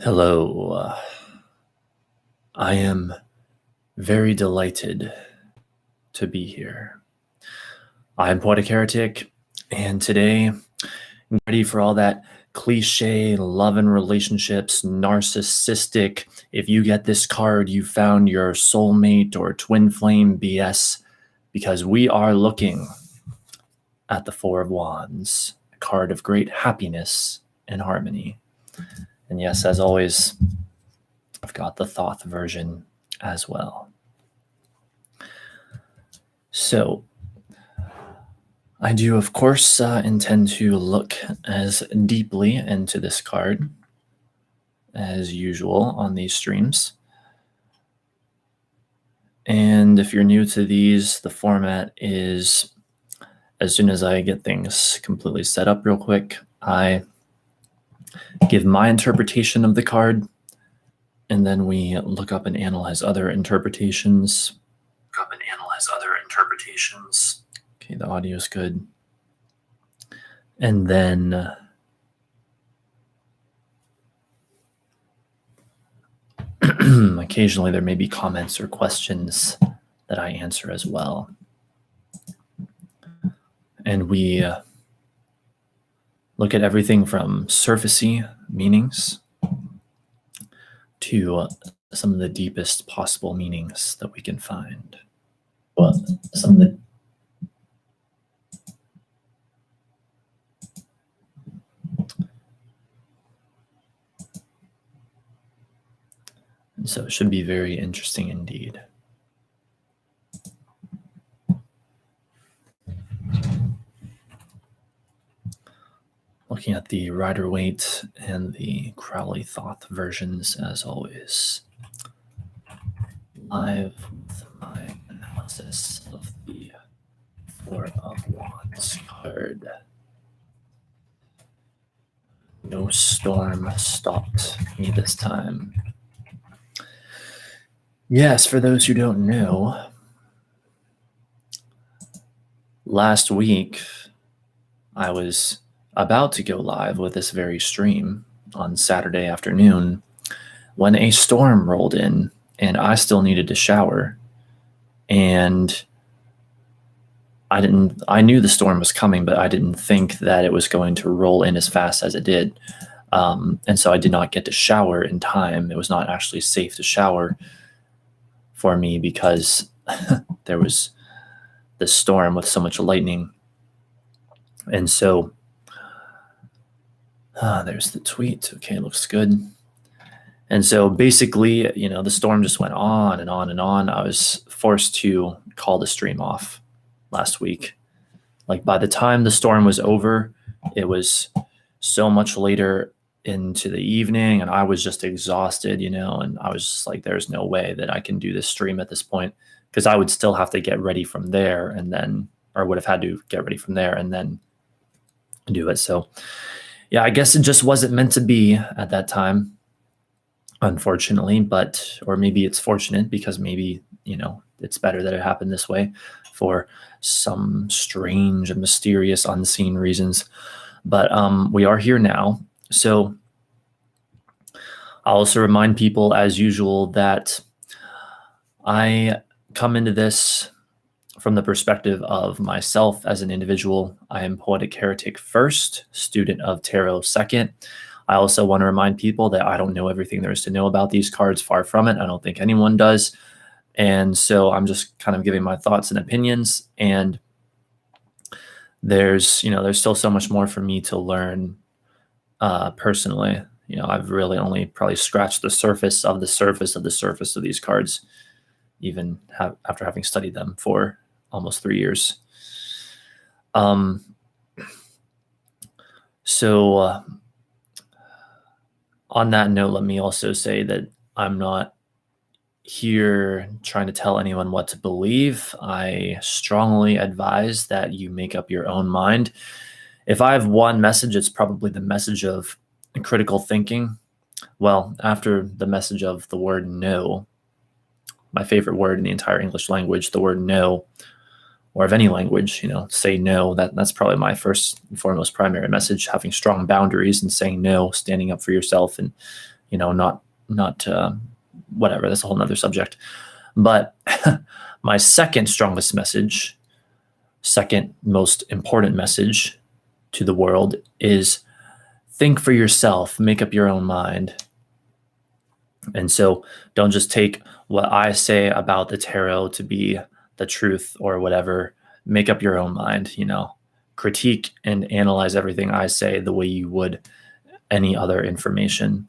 Hello. I am very delighted to be here. I'm Poetic Heretic, and today I'm ready for all that cliche love and relationships, narcissistic. If you get this card, you found your soulmate or twin flame BS, because we are looking at the Four of Wands, a card of great happiness and harmony. And yes, as always, I've got the Thoth version as well. So, I do, of course, intend to look as deeply into this card as usual on these streams. And if you're new to these, the format is, as soon as I get things completely set up real quick, I give my interpretation of the card, and then we look up and analyze other interpretations. Okay, the audio is good. And then occasionally there may be comments or questions that I answer as well. And we look at everything from surfacey meanings to some of the deepest possible meanings that we can find. And so it should be very interesting indeed. Looking at the Rider-Waite and the Crowley-Thoth versions as always. Live with my analysis of the Four of Wands card. No storm stopped me this time. Yes, for those who don't know, last week I was about to go live with this very stream on Saturday afternoon when a storm rolled in and I still needed to shower. And I knew the storm was coming, but I didn't think that it was going to roll in as fast as it did. And so I did not get to shower in time. It was not actually safe to shower for me because there was this storm with so much lightning. And so there's the tweet. Okay, looks good. And so basically, the storm just went on and on and on. I was forced to call the stream off last week. Like by the time the storm was over, it was so much later into the evening and I was just exhausted, and I was just like, there's no way that I can do this stream at this point, because I would still have to get ready from there or would have had to get ready from there and then do it. So yeah, I guess it just wasn't meant to be at that time, unfortunately, or maybe it's fortunate because maybe, it's better that it happened this way for some strange and mysterious unseen reasons. But we are here now. So I'll also remind people, as usual, that I come into this from the perspective of myself as an individual. I am Poetic Heretic first, student of Tarot second. I also want to remind people that I don't know everything there is to know about these cards. Far from it. I don't think anyone does. And so I'm just kind of giving my thoughts and opinions. And there's still so much more for me to learn personally. I've really only probably scratched the surface of the surface of the surface of these cards, even after having studied them for almost 3 years. So on that note, let me also say that I'm not here trying to tell anyone what to believe. I strongly advise that you make up your own mind. If I have one message, it's probably the message of critical thinking. Well, after the message of the word no, my favorite word in the entire English language, the word no, or of any language, say no. That's probably my first and foremost primary message, having strong boundaries and saying no, standing up for yourself and, not whatever. That's a whole nother subject. But my second strongest message, second most important message to the world is think for yourself, make up your own mind. And so don't just take what I say about the tarot to be the truth or whatever. Make up your own mind, critique and analyze everything I say the way you would any other information.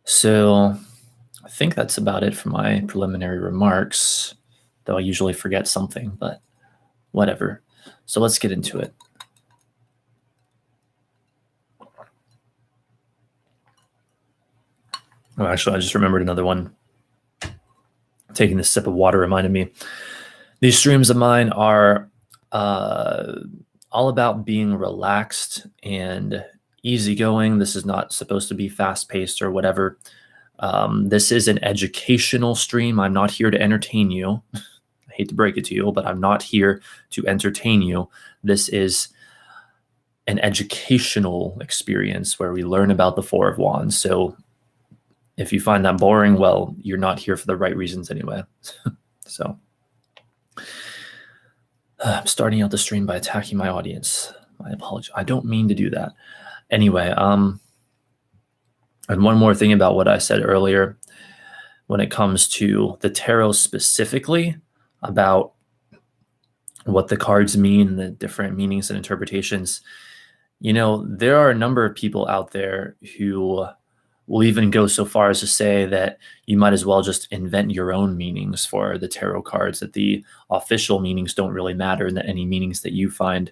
So I think that's about it for my preliminary remarks, though I usually forget something, but whatever. So let's get into it. Oh, actually, I just remembered another one. Taking this sip of water reminded me. These streams of mine are all about being relaxed and easygoing. This is not supposed to be fast-paced or whatever. This is an educational stream. I'm not here to entertain you. I hate to break it to you, but I'm not here to entertain you. This is an educational experience where we learn about the Four of Wands. So if you find that boring, well, you're not here for the right reasons anyway. So I'm starting out the stream by attacking my audience. I apologize. I don't mean to do that. Anyway, and one more thing about what I said earlier, when it comes to the tarot specifically, about what the cards mean, the different meanings and interpretations, there are a number of people out there who will even go so far as to say that you might as well just invent your own meanings for the tarot cards, that the official meanings don't really matter, and that any meanings that you find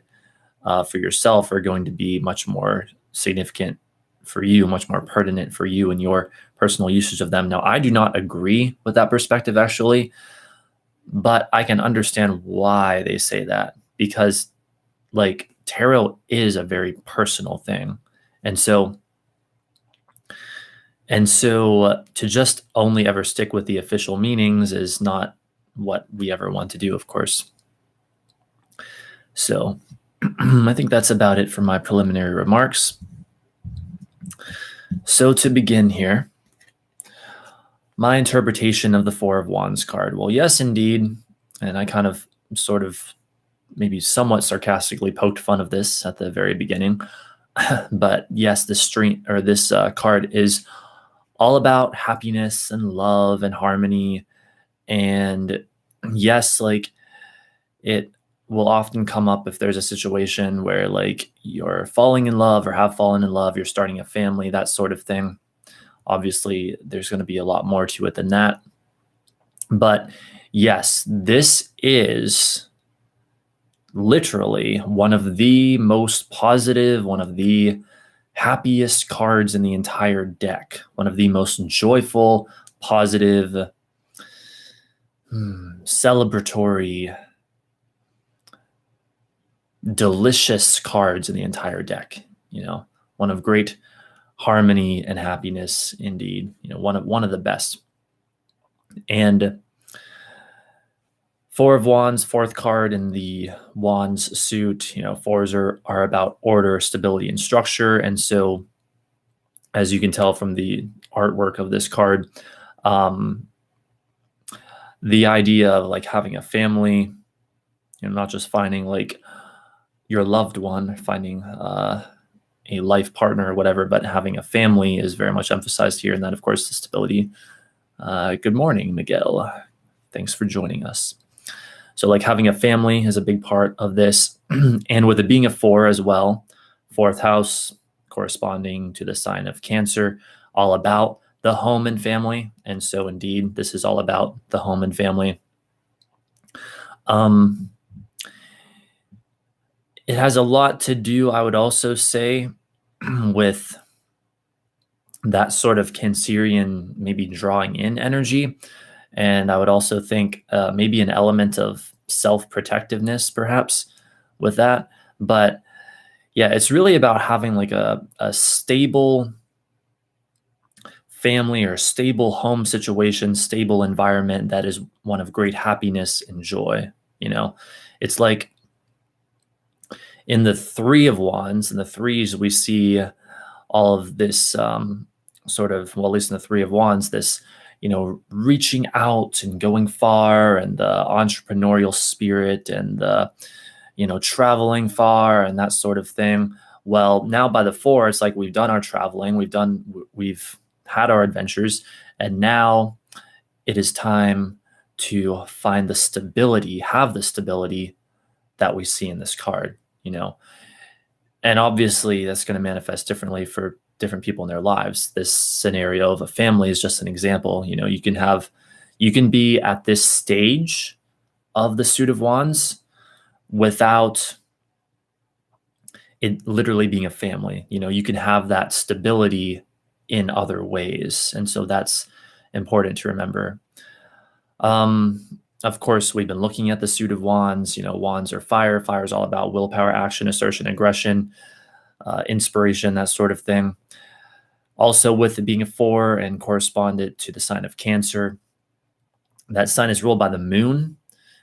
for yourself are going to be much more significant for you, much more pertinent for you and your personal usage of them. Now, I do not agree with that perspective, actually, but I can understand why they say that, because tarot is a very personal thing. And so to just only ever stick with the official meanings is not what we ever want to do, of course. So I think that's about it for my preliminary remarks. So to begin here, my interpretation of the Four of Wands card. Well, yes, indeed. And I kind of sort of maybe somewhat sarcastically poked fun of this at the very beginning. But yes, this card is all about happiness and love and harmony. And yes, it will often come up if there's a situation where you're falling in love or have fallen in love, you're starting a family, that sort of thing. Obviously, there's going to be a lot more to it than that. But yes, this is literally one of the most positive, one of the happiest cards in the entire deck, one of the most joyful, positive, celebratory, delicious cards in the entire deck. One of great harmony and happiness indeed. One of the best. And Four of Wands, fourth card in the Wands suit. Fours are about order, stability, and structure. And so, as you can tell from the artwork of this card, the idea of having a family, not just finding your loved one, finding a life partner or whatever, but having a family is very much emphasized here. And that, of course, the stability. Good morning, Miguel. Thanks for joining us. So having a family is a big part of this. And with it being a 4 as well, fourth house corresponding to the sign of Cancer, all about the home and family. And so indeed, this is all about the home and family. It has a lot to do, I would also say, with that sort of Cancerian maybe drawing in energy. And I would also think maybe an element of self-protectiveness, perhaps, with that. But yeah, it's really about having a stable family or stable home situation, stable environment that is one of great happiness and joy. It's in the Three of Wands, in the threes, we see all of this sort of, well, at least in the Three of Wands, this, reaching out and going far, and the entrepreneurial spirit, and the, traveling far and that sort of thing. Well, now by the Four, it's like we've done our traveling, we've had our adventures, and now it is time to find the stability, have the stability that we see in this card, And obviously that's going to manifest differently for different people in their lives. This scenario of a family is just an example. You can be at this stage of the Suit of Wands without it literally being a family. You can have that stability in other ways. And so that's important to remember. Of course, we've been looking at the Suit of Wands. Wands are fire. Fire is all about willpower, action, assertion, aggression, inspiration, that sort of thing. Also, with it being a Four and corresponded to the sign of Cancer, that sign is ruled by the moon.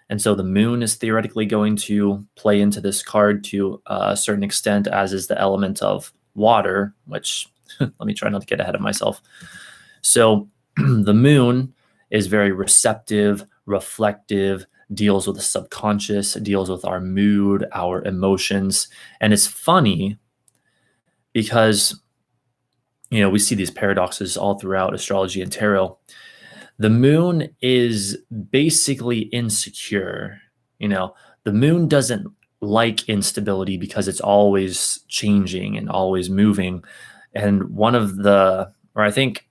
And so the moon is theoretically going to play into this card to a certain extent, as is the element of water, which let me try not to get ahead of myself. So the moon is very receptive, reflective, deals with the subconscious, deals with our mood, our emotions. And it's funny because, we see these paradoxes all throughout astrology and tarot. The moon is basically insecure. The moon doesn't like instability because it's always changing and always moving. And I think,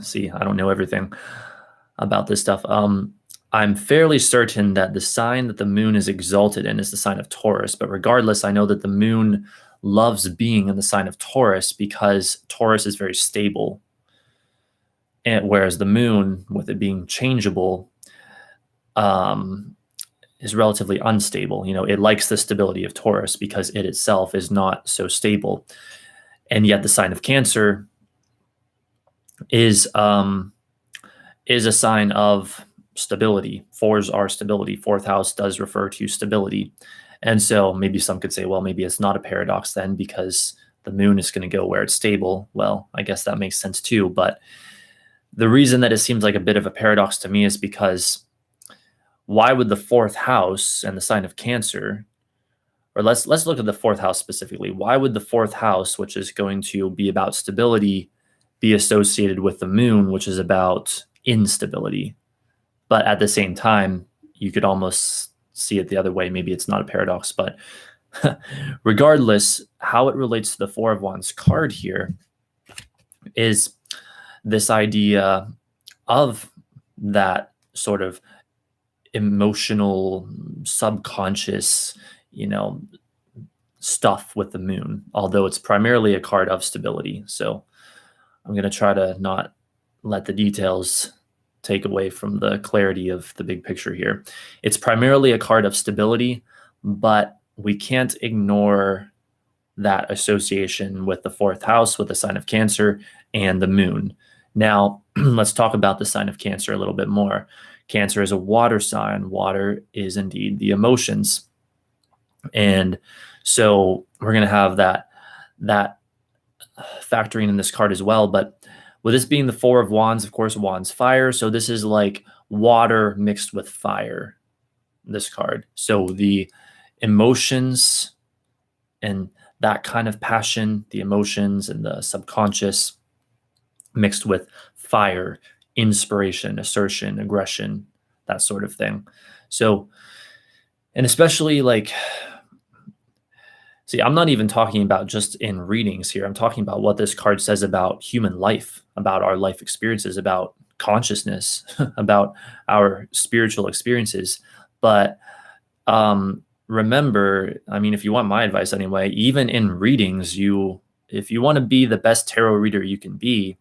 see, I don't know everything about this stuff. I'm fairly certain that the sign that the moon is exalted in is the sign of Taurus. But regardless, I know that the moon loves being in the sign of Taurus because Taurus is very stable. And whereas the moon, with it being changeable, is relatively unstable. It likes the stability of Taurus because it itself is not so stable. And yet the sign of Cancer is a sign of stability. Fours are stability. Fourth house does refer to stability. And so maybe some could say, well, maybe it's not a paradox then because the moon is going to go where it's stable. Well, I guess that makes sense too. But the reason that it seems like a bit of a paradox to me is because why would the fourth house and the sign of Cancer, or let's look at the fourth house specifically. Why would the fourth house, which is going to be about stability, be associated with the moon, which is about instability? But at the same time, you could almost see it the other way. Maybe it's not a paradox, but regardless, how it relates to the Four of Wands card here is this idea of that sort of emotional, subconscious, stuff with the moon, although it's primarily a card of stability. So I'm going to try to not let the details take away from the clarity of the big picture here. It's primarily a card of stability, but we can't ignore that association with the fourth house, with the sign of Cancer and the moon. Now, let's talk about the sign of Cancer a little bit more. Cancer is a water sign. Water is indeed the emotions. And so we're going to have that factoring in this card as well. But with this being the Four of Wands, of course, Wands fire. So this is like water mixed with fire, this card. So the emotions and that kind of passion, the emotions and the subconscious mixed with fire, inspiration, assertion, aggression, that sort of thing. So, and especially see, I'm not even talking about just in readings here. I'm talking about what this card says about human life, about our life experiences, about consciousness, about our spiritual experiences. But remember, if you want my advice anyway, even in readings, if you want to be the best tarot reader you can be,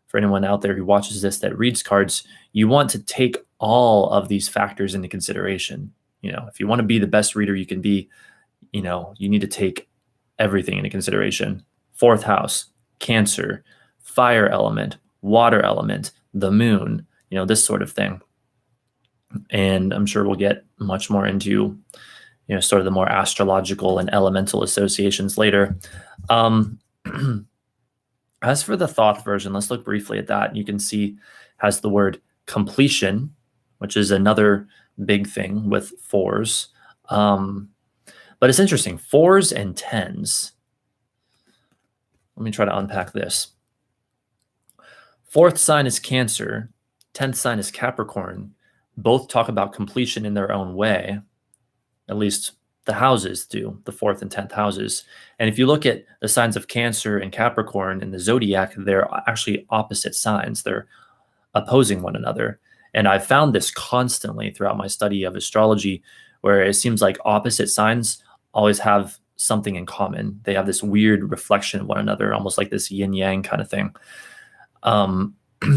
for anyone out there who watches this that reads cards, you want to take all of these factors into consideration. If you want to be the best reader you can be, you need to take everything into consideration. Fourth house, Cancer, fire element, water element, the moon, this sort of thing. And I'm sure we'll get much more into, sort of the more astrological and elemental associations later. Um, as for the Thoth version, let's look briefly at that. You can see has the word completion, which is another big thing with fours. But it's interesting, fours and tens. Let me try to unpack this. Fourth sign is Cancer. 10th sign is Capricorn. Both talk about completion in their own way. At least the houses do, the 4th and 10th houses. And if you look at the signs of Cancer and Capricorn in the zodiac, they're actually opposite signs. They're opposing one another. And I've found this constantly throughout my study of astrology, where it seems like opposite signs always have something in common. They have this weird reflection of one another, almost like this yin yang kind of thing.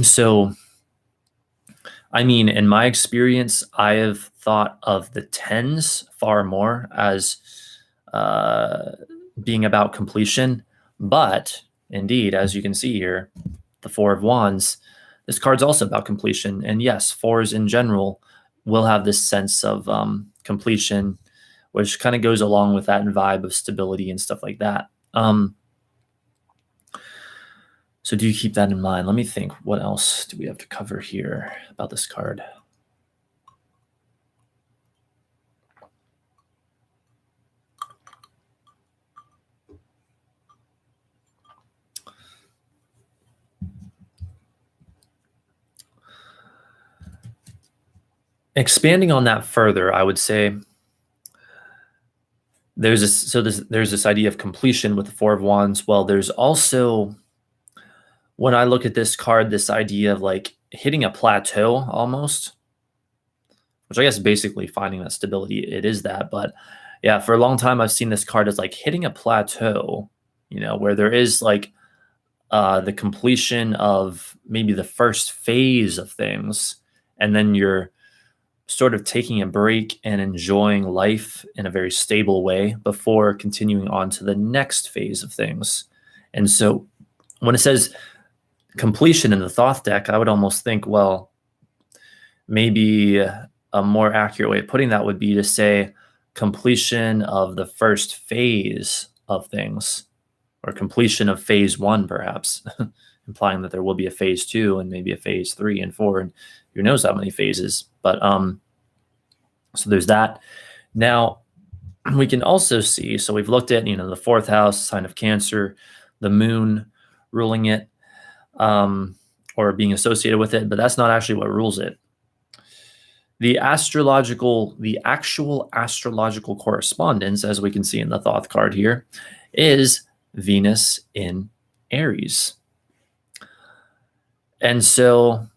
So, I mean, in my experience, I have thought of the tens far more as being about completion. But indeed, as you can see here, the Four of Wands, this card's also about completion. And yes, fours in general will have this sense of completion, which kind of goes along with that vibe of stability and stuff like that. So do you keep that in mind? Let me think. What else do we have to cover here about this card? Expanding on that further, I would say there's this idea of completion with the Four of Wands. Well, there's also, when I look at this card, this idea of like hitting a plateau almost, which I guess basically finding that stability, it is that. But yeah, for a long time, I've seen this card as like hitting a plateau, where there is like the completion of maybe the first phase of things, and then you're sort of taking a break and enjoying life in a very stable way before continuing on to the next phase of things. And so when it says completion in the Thoth deck, I would almost think, well, maybe a more accurate way of putting that would be to say completion of the first phase of things, or completion of phase 1, perhaps, implying that there will be a phase 2 and maybe a phase 3 and 4, and who knows how many phases. But so there's that. Now we can also see, so we've looked at, the fourth house, sign of Cancer, the moon ruling it, or being associated with it, but that's not actually what rules it. The actual astrological correspondence, as we can see in the Thoth card here, is Venus in Aries. And so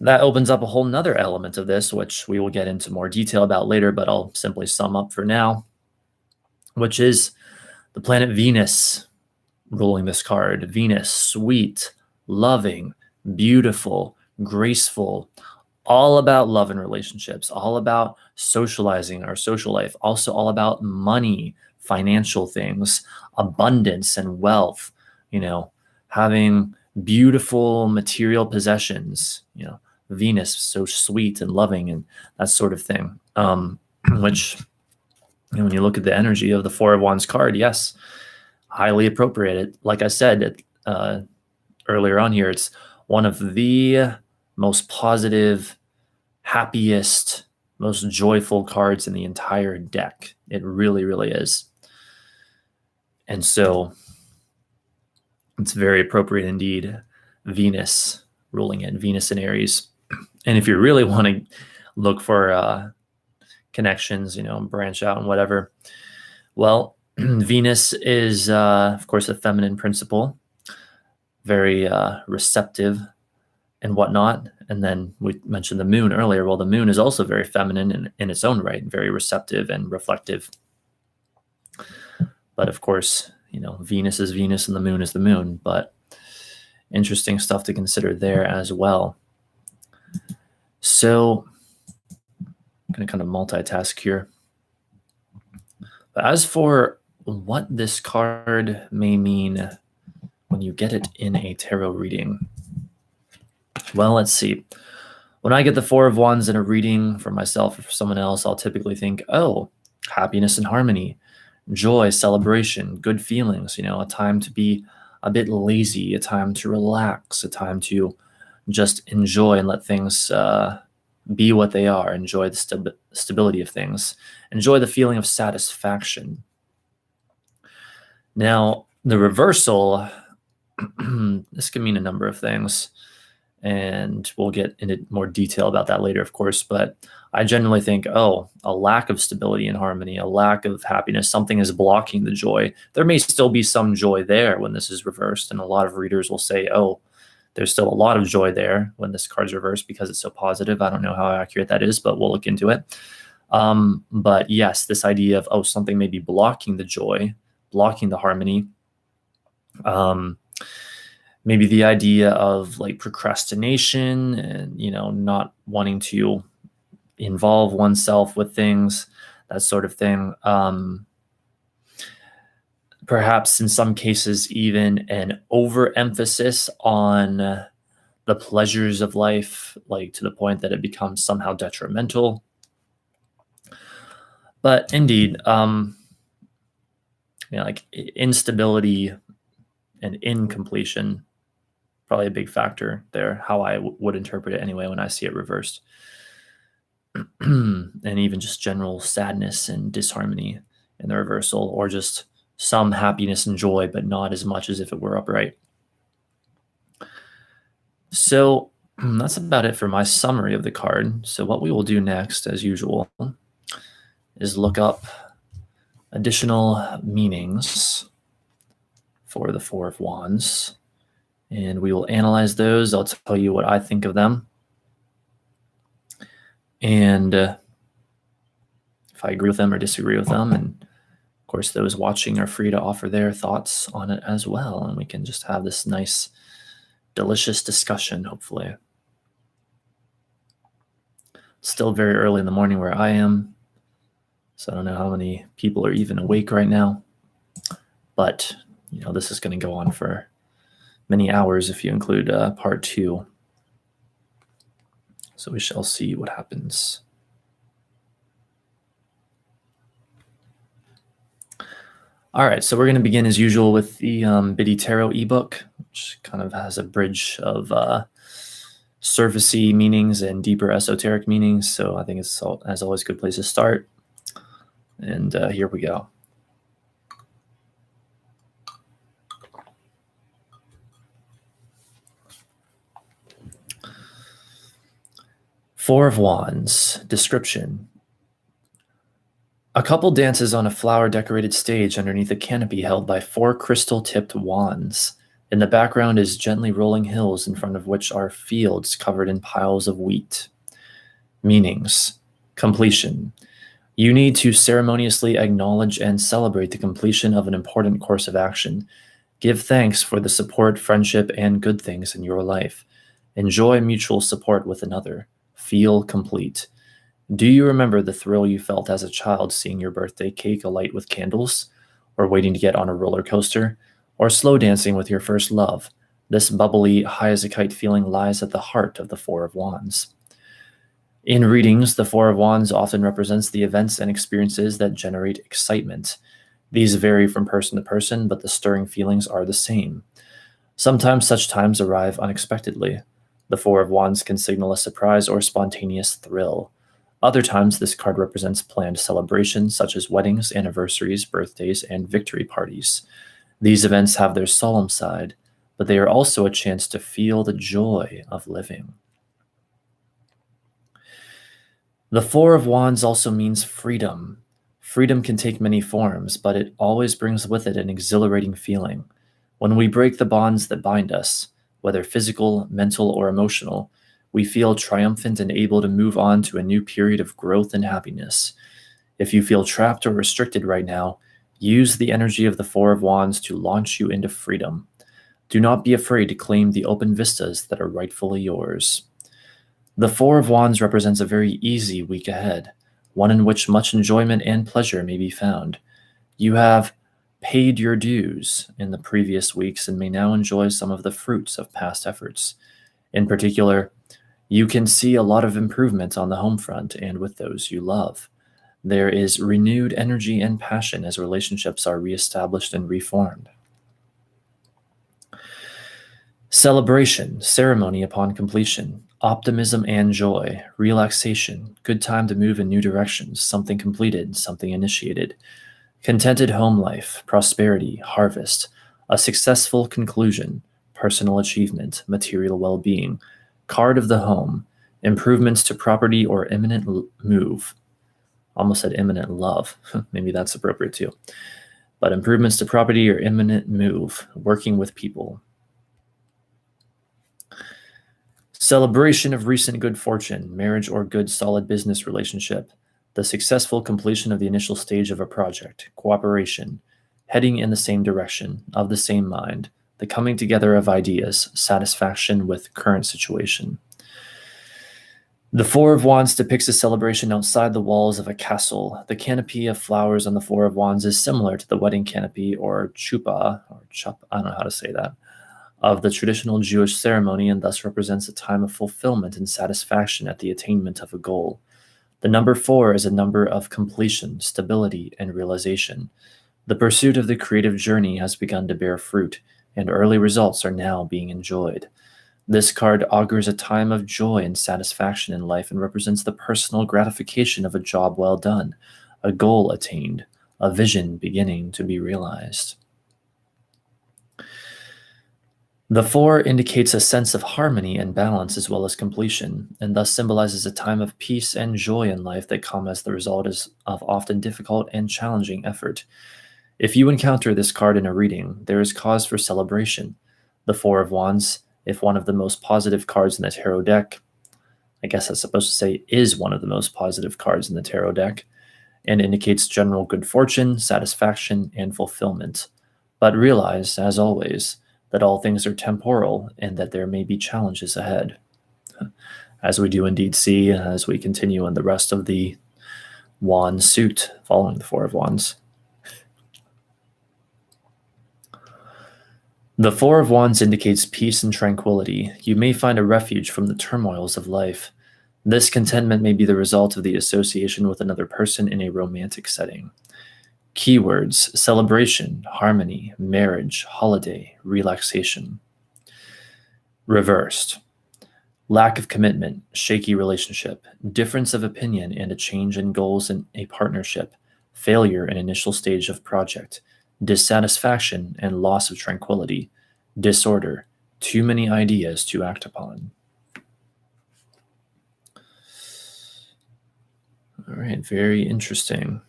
that opens up a whole nother element of this, which we will get into more detail about later, but I'll simply sum up for now, which is the planet Venus ruling this card. Venus, sweet, loving, beautiful, graceful, all about love and relationships, all about socializing, our social life, also all about money, financial things, abundance and wealth, having beautiful material possessions, Venus, so sweet and loving and that sort of thing. Which, when you look at the energy of the Four of Wands card, yes, highly appropriate. Like I said earlier on here, it's one of the most positive, happiest, most joyful cards in the entire deck. It really, really is. And so it's very appropriate indeed. Venus ruling it, Venus in Aries. And if you really want to look for connections, branch out and whatever, well, Venus is, of course, a feminine principle, very receptive and whatnot. And then we mentioned the moon earlier. Well, the moon is also very feminine in its own right, very receptive and reflective. But of course, Venus is Venus and the moon is the moon. But interesting stuff to consider there as well. So I'm going to kind of multitask here. But as for what this card may mean when you get it in a tarot reading, well, let's see. When I get the Four of Wands in a reading for myself or for someone else, I'll typically think, oh, happiness and harmony, joy, celebration, good feelings, a time to be a bit lazy, a time to relax, a time to just enjoy and let things be what they are, enjoy the stability of things, enjoy the feeling of satisfaction. Now, the reversal, this can mean a number of things, and we'll get into more detail about that later, of course, but I generally think, oh, a lack of stability and harmony, a lack of happiness, something is blocking the joy. There may still be some joy there when this is reversed, and a lot of readers will say, oh, there's still a lot of joy there when this card's reversed because it's so positive. I don't know how accurate that is, but we'll look into it. But yes, this idea of, oh, something may be blocking the joy, blocking the harmony. Maybe the idea of like procrastination and, not wanting to involve oneself with things, that sort of thing. Perhaps in some cases, even an overemphasis on the pleasures of life, like to the point that it becomes somehow detrimental. But indeed, like instability and incompletion, probably a big factor there, how I would interpret it anyway when I see it reversed. And even just general sadness and disharmony in the reversal, or just some happiness and joy, but not as much as if it were upright. So that's about it for my summary of the card. So what we will do next, as usual, is look up additional meanings for the Four of Wands, and we will analyze those. I'll tell you what I think of them. And if I agree with them or disagree with them, and of course, those watching are free to offer their thoughts on it as well, and we can just have this nice, delicious discussion, hopefully. It's still very early in the morning where I am, so I don't know how many people are even awake right now, but this is going to go on for many hours if you include part 2. So we shall see what happens. All right, so we're going to begin as usual with the Biddy Tarot ebook, which kind of has a bridge of surfacey meanings and deeper esoteric meanings. So I think it's, as always, a good place to start. And here we go. Four of Wands. Description. A couple dances on a flower-decorated stage underneath a canopy held by 4 crystal-tipped wands. In the background is gently rolling hills in front of which are fields covered in piles of wheat. Meanings. Completion. You need to ceremoniously acknowledge and celebrate the completion of an important course of action. Give thanks for the support, friendship, and good things in your life. Enjoy mutual support with another. Feel complete. Do you remember the thrill you felt as a child seeing your birthday cake alight with candles, or waiting to get on a roller coaster, or slow dancing with your first love? This bubbly, high-as-a-kite feeling lies at the heart of the Four of Wands. In readings, the Four of Wands often represents the events and experiences that generate excitement. These vary from person to person, but the stirring feelings are the same. Sometimes such times arrive unexpectedly. The Four of Wands can signal a surprise or spontaneous thrill. Other times, this card represents planned celebrations such as weddings, anniversaries, birthdays, and victory parties. These events have their solemn side, but they are also a chance to feel the joy of living. The Four of Wands also means freedom. Freedom can take many forms, but it always brings with it an exhilarating feeling. When we break the bonds that bind us, whether physical, mental, or emotional, we feel triumphant and able to move on to a new period of growth and happiness. If you feel trapped or restricted right now, use the energy of the Four of Wands to launch you into freedom. Do not be afraid to claim the open vistas that are rightfully yours. The Four of Wands represents a very easy week ahead, one in which much enjoyment and pleasure may be found. You have paid your dues in the previous weeks and may now enjoy some of the fruits of past efforts. In particular, You can see a lot of improvement on the home front and with those you love. There is renewed energy and passion as relationships are reestablished and reformed. Celebration, ceremony upon completion, optimism and joy, relaxation, good time to move in new directions, something completed, something initiated, contented home life, prosperity, harvest, a successful conclusion, personal achievement, material well being, card of the home, improvements to property or imminent move. Almost said imminent love. Maybe that's appropriate too. But improvements to property or imminent move, working with people. Celebration of recent good fortune, marriage or good solid business relationship, the successful completion of the initial stage of a project, cooperation, heading in the same direction, of the same mind, the coming together of ideas, satisfaction with current situation. The Four of Wands depicts a celebration outside the walls of a castle. The canopy of flowers on the Four of Wands is similar to the wedding canopy or chuppah, I don't know how to say that, of the traditional Jewish ceremony, and thus represents a time of fulfillment and satisfaction at the attainment of a goal. The number 4 is a number of completion, stability, and realization. The pursuit of the creative journey has begun to bear fruit, and early results are now being enjoyed. This card augurs a time of joy and satisfaction in life and represents the personal gratification of a job well done, a goal attained, a vision beginning to be realized. The 4 indicates a sense of harmony and balance as well as completion, and thus symbolizes a time of peace and joy in life that come as the result of often difficult and challenging effort. If you encounter this card in a reading, there is cause for celebration. The 4 of Wands, if one of the most positive cards in the tarot deck, I guess I'm supposed to say is one of the most positive cards in the tarot deck, and indicates general good fortune, satisfaction, and fulfillment. But realize, as always, that all things are temporal and that there may be challenges ahead. As we do indeed see as we continue in the rest of the wand suit following the Four of Wands. The Four of Wands indicates peace and tranquility. You may find a refuge from the turmoils of life. This contentment may be the result of the association with another person in a romantic setting. Keywords: celebration, harmony, marriage, holiday, relaxation. Reversed: lack of commitment, shaky relationship, difference of opinion and a change in goals in a partnership, failure in initial stage of project, dissatisfaction and loss of tranquility, disorder, too many ideas to act upon. All right, very interesting.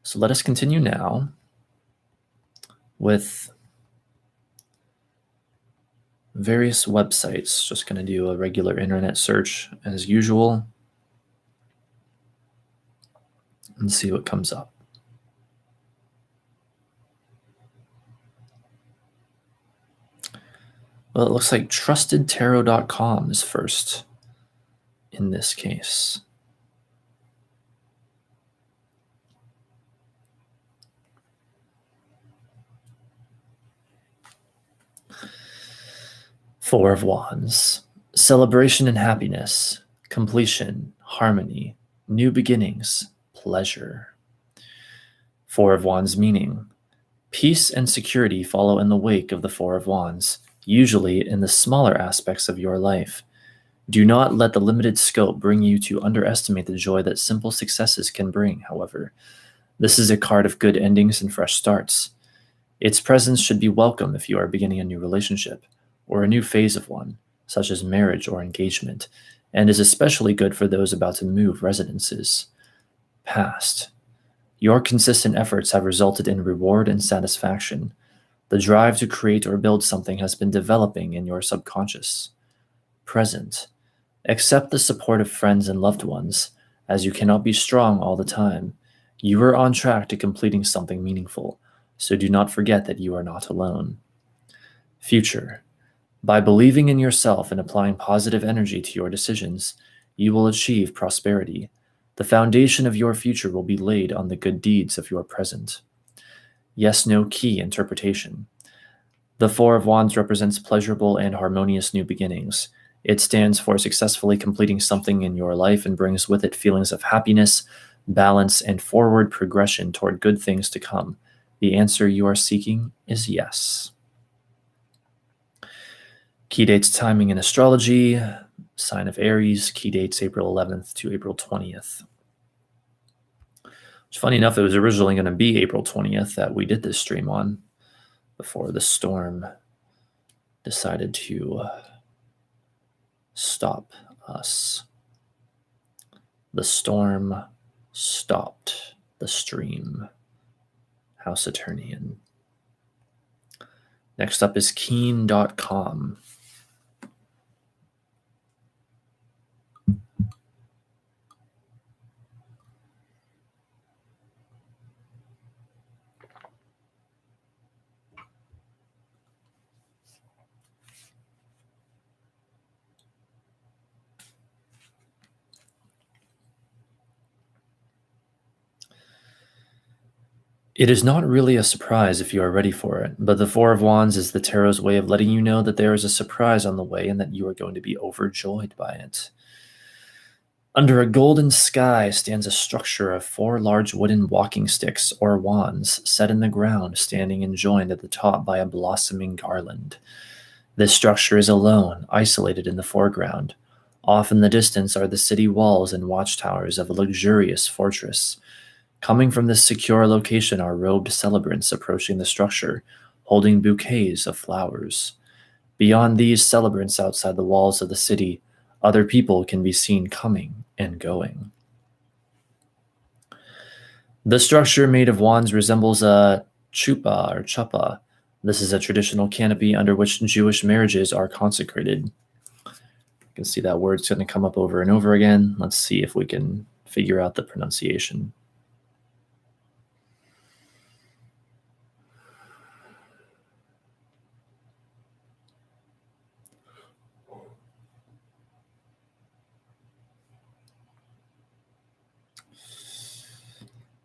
So let us continue now with various websites. Just going to do a regular internet search as usual and see what comes up. Well, it looks like trustedtarot.com is first in this case. Four of Wands, celebration and happiness, completion, harmony, new beginnings, pleasure. Four of Wands meaning: peace and security follow in the wake of the Four of Wands, usually in the smaller aspects of your life. Do not let the limited scope bring you to underestimate the joy that simple successes can bring, however. This is a card of good endings and fresh starts. Its presence should be welcome if you are beginning a new relationship, or a new phase of one, such as marriage or engagement, and is especially good for those about to move residences. Past. Your consistent efforts have resulted in reward and satisfaction. The drive to create or build something has been developing in your subconscious. Present. Accept the support of friends and loved ones, as you cannot be strong all the time. You are on track to completing something meaningful, so do not forget that you are not alone. Future. By believing in yourself and applying positive energy to your decisions, you will achieve prosperity. The foundation of your future will be laid on the good deeds of your present. Yes/no key interpretation. The Four of Wands represents pleasurable and harmonious new beginnings. It stands for successfully completing something in your life and brings with it feelings of happiness, balance, and forward progression toward good things to come. The answer you are seeking is yes. Key dates timing in astrology, sign of Aries, key dates April 11th to April 20th. It's funny enough, it was originally going to be April 20th that we did this stream on before the storm decided to stop us. The storm stopped the stream. How Saturnian. Next up is keen.com. It is not really a surprise if you are ready for it, but the Four of Wands is the tarot's way of letting you know that there is a surprise on the way and that you are going to be overjoyed by it. Under a golden sky stands a structure of 4 large wooden walking sticks or wands set in the ground, standing and joined at the top by a blossoming garland. This structure is alone, isolated in the foreground. Off in the distance are the city walls and watchtowers of a luxurious fortress. Coming from this secure location are robed celebrants approaching the structure, holding bouquets of flowers. Beyond these celebrants outside the walls of the city, other people can be seen coming and going. The structure made of wands resembles a chuppah or chuppah. This is a traditional canopy under which Jewish marriages are consecrated. You can see that word's going to come up over and over again. Let's see if we can figure out the pronunciation.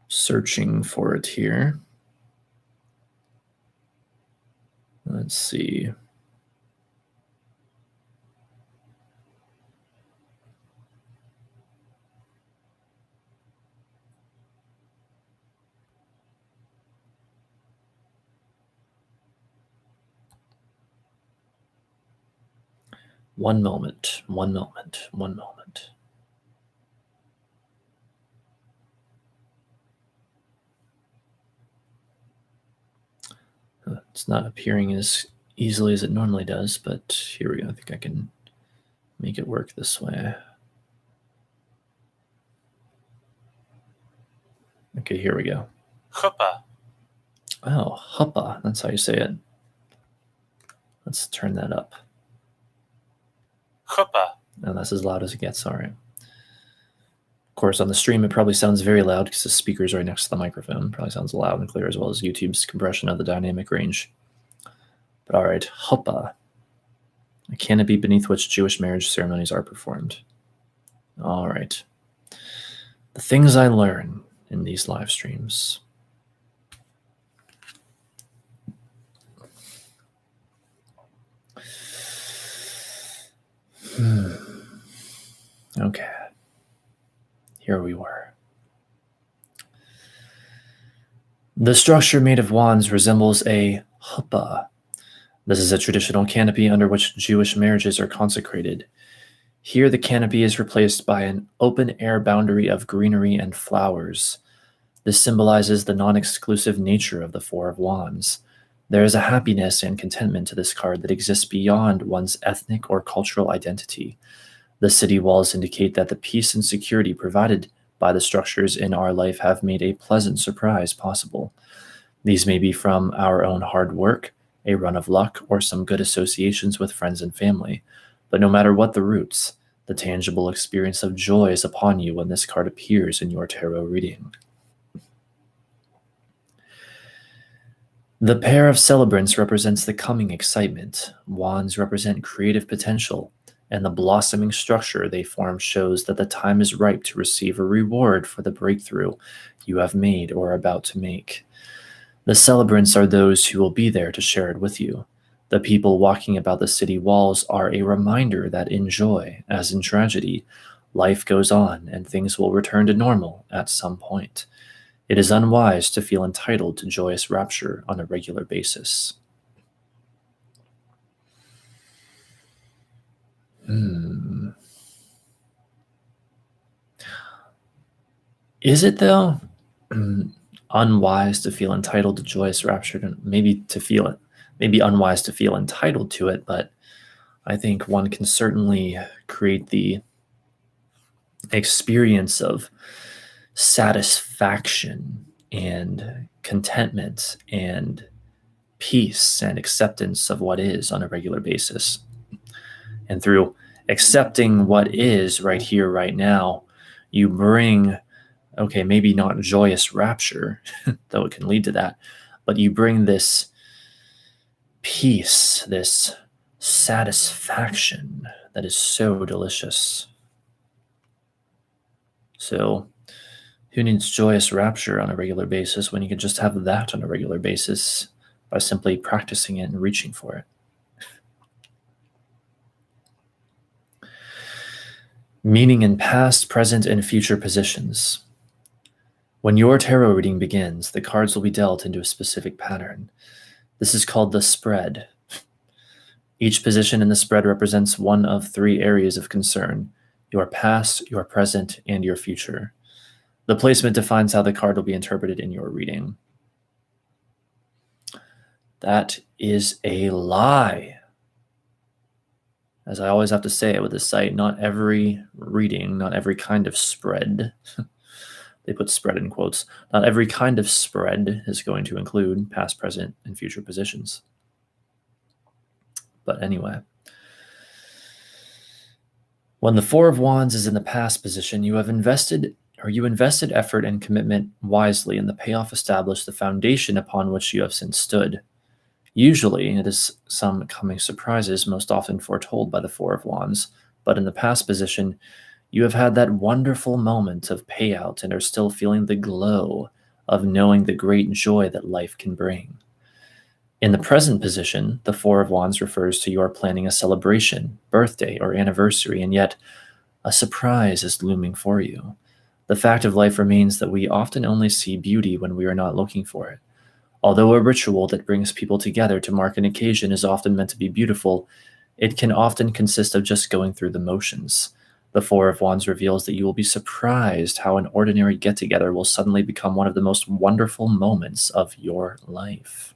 Searching for it here. Let's see. One moment. It's not appearing as easily as it normally does, but here we go. I think I can make it work this way. Okay, here we go. Chuppah. Oh, chuppah. That's how you say it. Let's turn that up. Chuppah. And that's as loud as it gets. All right. Of course, on the stream, it probably sounds very loud because the speaker's right next to the microphone. Probably sounds loud and clear, as well as YouTube's compression of the dynamic range. But all right, chuppah, a canopy beneath which Jewish marriage ceremonies are performed. All right. The things I learn in these live streams. Okay. Here we were. The structure made of wands resembles a chuppah. This is a traditional canopy under which Jewish marriages are consecrated. Here the canopy is replaced by an open-air boundary of greenery and flowers. This symbolizes the non-exclusive nature of the Four of Wands. There is a happiness and contentment to this card that exists beyond one's ethnic or cultural identity. The city walls indicate that the peace and security provided by the structures in our life have made a pleasant surprise possible. These may be from our own hard work, a run of luck, or some good associations with friends and family. But no matter what the roots, the tangible experience of joy is upon you when this card appears in your tarot reading. The pair of celebrants represents the coming excitement. Wands represent creative potential, and the blossoming structure they form shows that the time is ripe to receive a reward for the breakthrough you have made or are about to make. The celebrants are those who will be there to share it with you. The people walking about the city walls are a reminder that in joy, as in tragedy, life goes on and things will return to normal at some point. It is unwise to feel entitled to joyous rapture on a regular basis. Is it though? Unwise to feel entitled to joyous rapture, maybe to feel it, maybe unwise to feel entitled to it, but I think one can certainly create the experience of satisfaction and contentment and peace and acceptance of what is on a regular basis. And through accepting what is right here, right now, you bring, okay, maybe not joyous rapture, though it can lead to that, but you bring this peace, this satisfaction that is so delicious. So, who needs joyous rapture on a regular basis when you can just have that on a regular basis by simply practicing it and reaching for it? Meaning in past, present, and future positions. When your tarot reading begins, the cards will be dealt into a specific pattern. This is called the spread. Each position in the spread represents one of 3 areas of concern: your past, your present, and your future. The placement defines how the card will be interpreted in your reading. That is a lie. As I always have to say it with this site, not every reading, not every kind of spread, they put spread in quotes, not every kind of spread is going to include past, present, and future positions. But anyway, when the Four of Wands is in the past position, you invested effort and commitment wisely, and the payoff established the foundation upon which you have since stood. Usually, it is some coming surprises, most often foretold by the Four of Wands, but in the past position, you have had that wonderful moment of payout and are still feeling the glow of knowing the great joy that life can bring. In the present position, the Four of Wands refers to your planning a celebration, birthday, or anniversary, and yet a surprise is looming for you. The fact of life remains that we often only see beauty when we are not looking for it. Although a ritual that brings people together to mark an occasion is often meant to be beautiful, it can often consist of just going through the motions. The Four of Wands reveals that you will be surprised how an ordinary get-together will suddenly become one of the most wonderful moments of your life.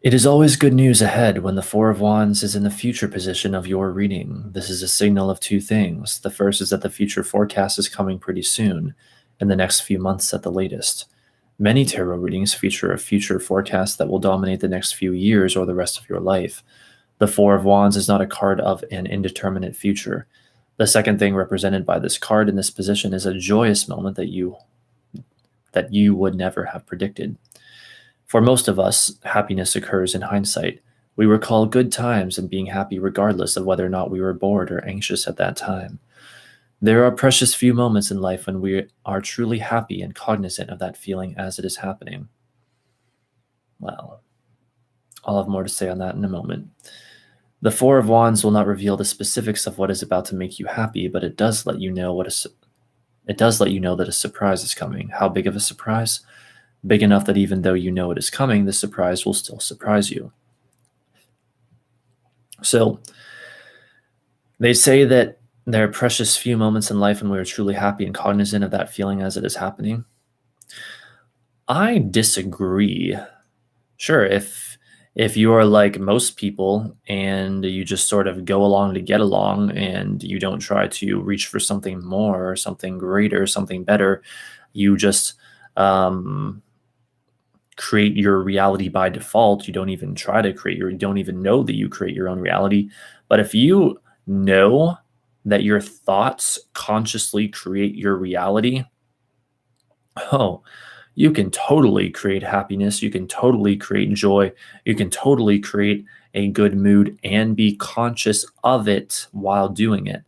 It is always good news ahead when the Four of Wands is in the future position of your reading. This is a signal of 2 things. The first is that the future forecast is coming pretty soon, in the next few months at the latest. Many tarot readings feature a future forecast that will dominate the next few years or the rest of your life. The Four of Wands is not a card of an indeterminate future. The second thing represented by this card in this position is a joyous moment that you would never have predicted. For most of us, happiness occurs in hindsight. We recall good times and being happy regardless of whether or not we were bored or anxious at that time. There are precious few moments in life when we are truly happy and cognizant of that feeling as it is happening. Well, I'll have more to say on that in a moment. The Four of Wands will not reveal the specifics of what is about to make you happy, but it does let you know that a surprise is coming. How big of a surprise? Big enough that even though you know it is coming, the surprise will still surprise you. So, they say that there are precious few moments in life when we are truly happy and cognizant of that feeling as it is happening. I disagree. Sure, if you are like most people and you just sort of go along to get along and you don't try to reach for something more or something greater, something better, you just create your reality by default. You don't even try to you don't even know that you create your own reality. But if you know that your thoughts consciously create your reality, oh, you can totally create happiness. You can totally create joy. You can totally create a good mood and be conscious of it while doing it.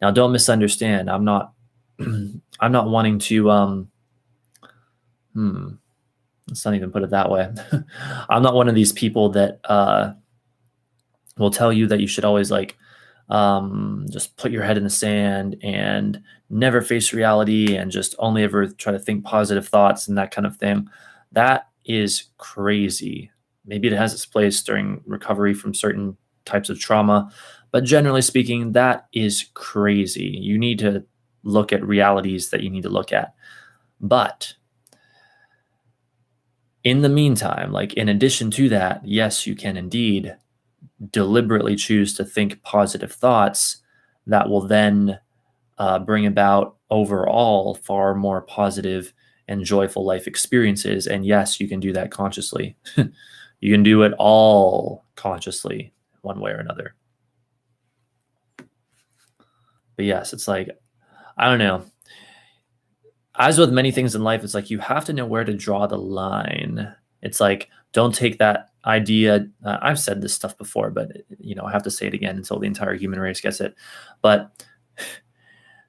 Now, don't misunderstand. I'm not I'm not wanting to Let's not even put it that way. I'm not one of these people that will tell you that you should always like just put your head in the sand and never face reality and just only ever try to think positive thoughts and that kind of thing. That is crazy. Maybe it has its place during recovery from certain types of trauma, but generally speaking, that is crazy. You need to look at realities that you need to look at. But in the meantime, like in addition to that, yes, you can indeed deliberately choose to think positive thoughts that will then bring about overall far more positive and joyful life experiences. And yes, you can do that consciously. You can do it all consciously, one way or another. But yes, it's like, I don't know. As with many things in life, it's like you have to know where to draw the line. It's like, don't take that idea. I've said this stuff before, but I have to say it again until the entire human race gets it. But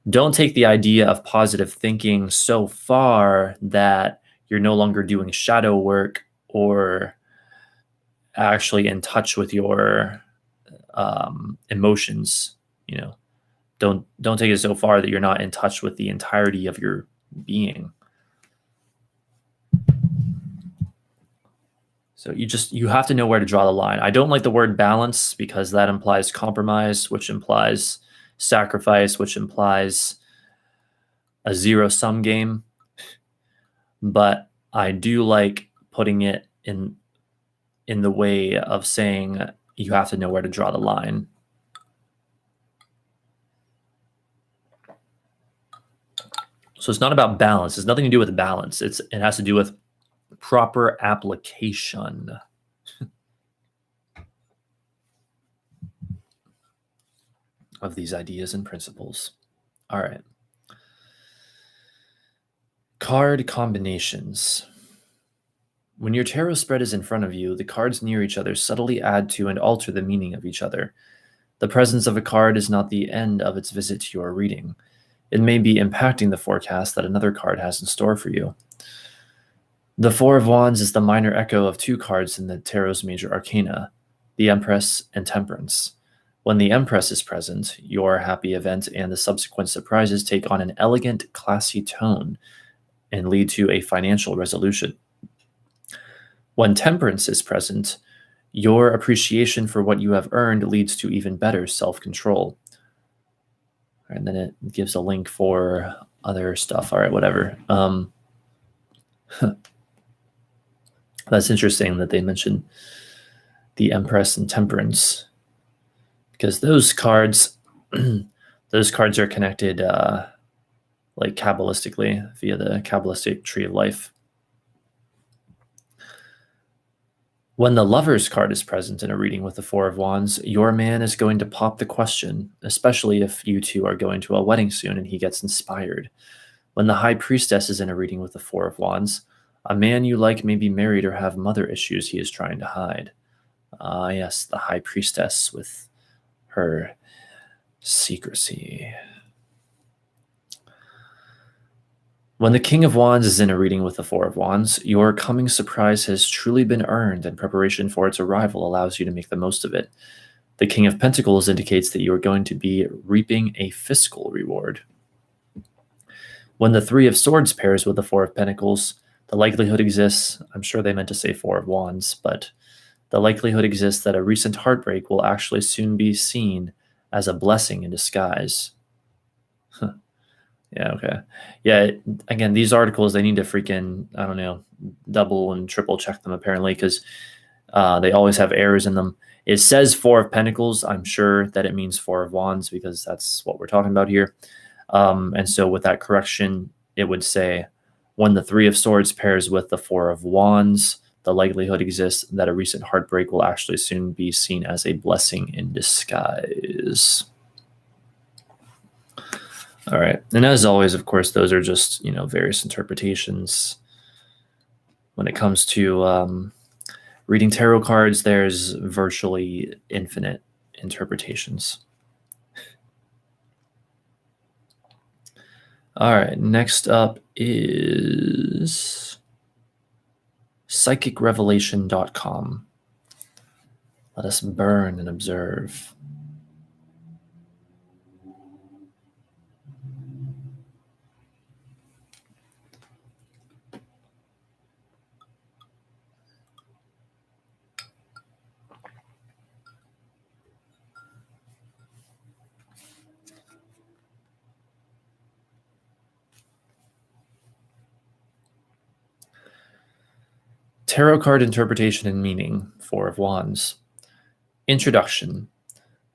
don't take the idea of positive thinking so far that you're no longer doing shadow work or actually in touch with your emotions. Don't take it so far that you're not in touch with the entirety of your being. So you have to know where to draw the line. I don't like the word balance because that implies compromise, which implies sacrifice, which implies a zero-sum game. But I do like putting it in the way of saying you have to know where to draw the line. So it's not about balance. It's nothing to do with balance. It has to do with proper application. Of these ideas and principles. All right. Card combinations. When your tarot spread is in front of you, the cards near each other subtly add to and alter the meaning of each other. The presence of a card is not the end of its visit to your reading. It may be impacting the forecast that another card has in store for you. The Four of Wands is the minor echo of two cards in the tarot's major arcana, the Empress and Temperance. When the Empress is present, your happy event and the subsequent surprises take on an elegant, classy tone and lead to a financial resolution. When Temperance is present, your appreciation for what you have earned leads to even better self-control. And then it gives a link for other stuff. All right, whatever. That's interesting that they mention the Empress and Temperance, because those cards are connected like Kabbalistically via the Kabbalistic tree of life. When the Lover's card is present in a reading with the Four of Wands, your man is going to pop the question, especially if you two are going to a wedding soon and he gets inspired. When the High Priestess is in a reading with the Four of Wands, a man you like may be married or have mother issues he is trying to hide. Yes, the High Priestess with her secrecy. When the King of Wands is in a reading with the Four of Wands, your coming surprise has truly been earned, and preparation for its arrival allows you to make the most of it. The King of Pentacles indicates that you are going to be reaping a fiscal reward. When the Three of Swords pairs with the Four of Pentacles, the likelihood exists, I'm sure they meant to say Four of Wands, but the likelihood exists that a recent heartbreak will actually soon be seen as a blessing in disguise. Yeah, okay. Yeah, again, these articles, they need to freaking, I don't know, double and triple check them apparently, because they always have errors in them. It says Four of Pentacles. I'm sure that it means Four of Wands because that's what we're talking about here. And so with that correction, it would say, when the Three of Swords pairs with the Four of Wands, the likelihood exists that a recent heartbreak will actually soon be seen as a blessing in disguise. All right. And as always, of course, those are just, various interpretations. When it comes to reading tarot cards, there's virtually infinite interpretations. All right. Next up is psychicrevelation.com. Let us burn and observe. Tarot card interpretation and meaning, Four of Wands. Introduction.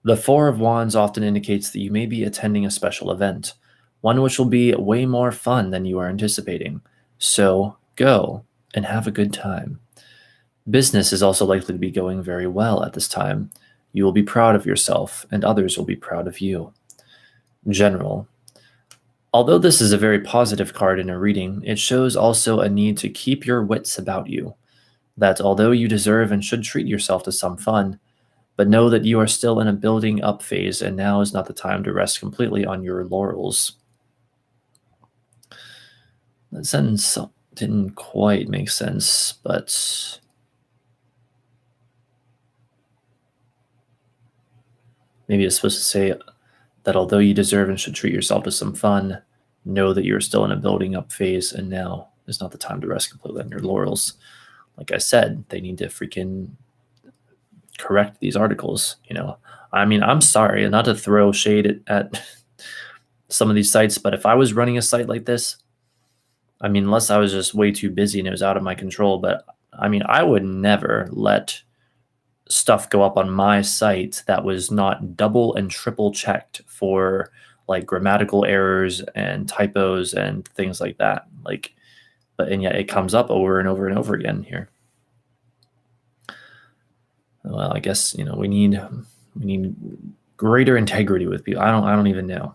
The Four of Wands often indicates that you may be attending a special event, one which will be way more fun than you are anticipating. So go and have a good time. Business is also likely to be going very well at this time. You will be proud of yourself, and others will be proud of you. General. Although this is a very positive card in a reading, it shows also a need to keep your wits about you. That although you deserve and should treat yourself to some fun, but know that you are still in a building up phase and now is not the time to rest completely on your laurels. That sentence didn't quite make sense, but maybe it's supposed to say that although you deserve and should treat yourself to some fun, know that you're still in a building up phase and now is not the time to rest completely on your laurels. Like I said, they need to freaking correct these articles, I mean, I'm sorry, not to throw shade at some of these sites, but if I was running a site like this, I mean, unless I was just way too busy and it was out of my control, but I mean, I would never let stuff go up on my site that was not double and triple checked for like grammatical errors and typos and things like that. And yet it comes up over and over and over again here. Well, I guess we need greater integrity with people. I don't even know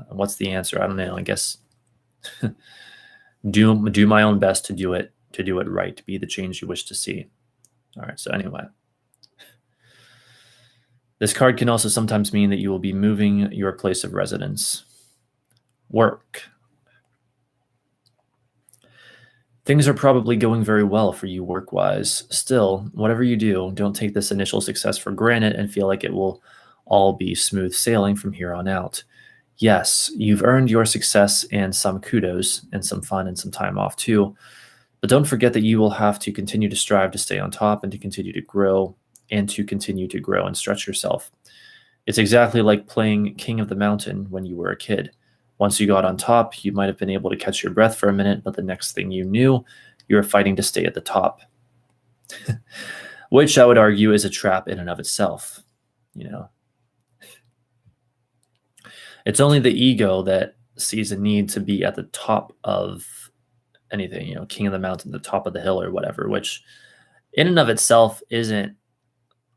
what's the answer. I don't know. I guess do my own best to do it right, to be the change you wish to see. All right. So anyway, this card can also sometimes mean that you will be moving your place of residence. Work. Things are probably going very well for you work-wise. Still, whatever you do, don't take this initial success for granted and feel like it will all be smooth sailing from here on out. Yes, you've earned your success and some kudos and some fun and some time off too, but don't forget that you will have to continue to strive to stay on top and to continue to grow and stretch yourself. It's exactly like playing King of the Mountain when you were a kid. Once you got on top, you might have been able to catch your breath for a minute, but the next thing you knew, you were fighting to stay at the top, which I would argue is a trap in and of itself. It's only the ego that sees a need to be at the top of anything, King of the Mountain, the top of the hill or whatever, which in and of itself isn't,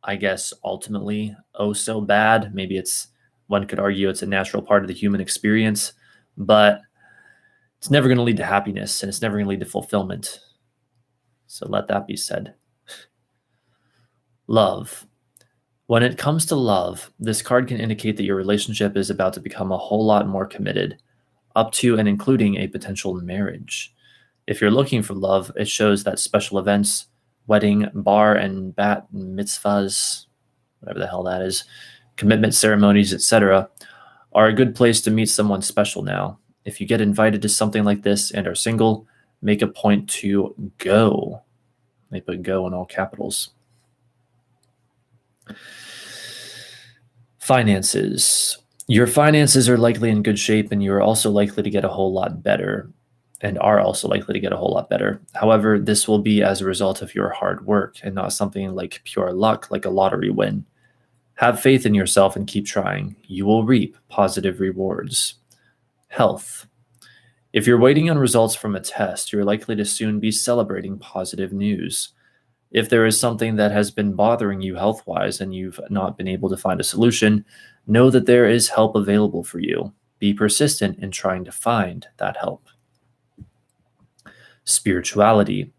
I guess, ultimately so bad. Maybe one could argue it's a natural part of the human experience, but it's never going to lead to happiness and it's never going to lead to fulfillment. So let that be said. Love. When it comes to love, this card can indicate that your relationship is about to become a whole lot more committed, up to and including a potential marriage. If you're looking for love, it shows that special events, wedding, bar and bat mitzvahs, whatever the hell that is, commitment ceremonies, etc., are a good place to meet someone special now. If you get invited to something like this and are single, make a point to go. They put go in all capitals. Finances. Your finances are likely in good shape and you're also likely to get a whole lot better and are also likely to get a whole lot better. However, this will be as a result of your hard work and not something like pure luck, like a lottery win. Have faith in yourself and keep trying. You will reap positive rewards. Health. If you're waiting on results from a test, you're likely to soon be celebrating positive news. If there is something that has been bothering you health-wise and you've not been able to find a solution, know that there is help available for you. Be persistent in trying to find that help. Spirituality.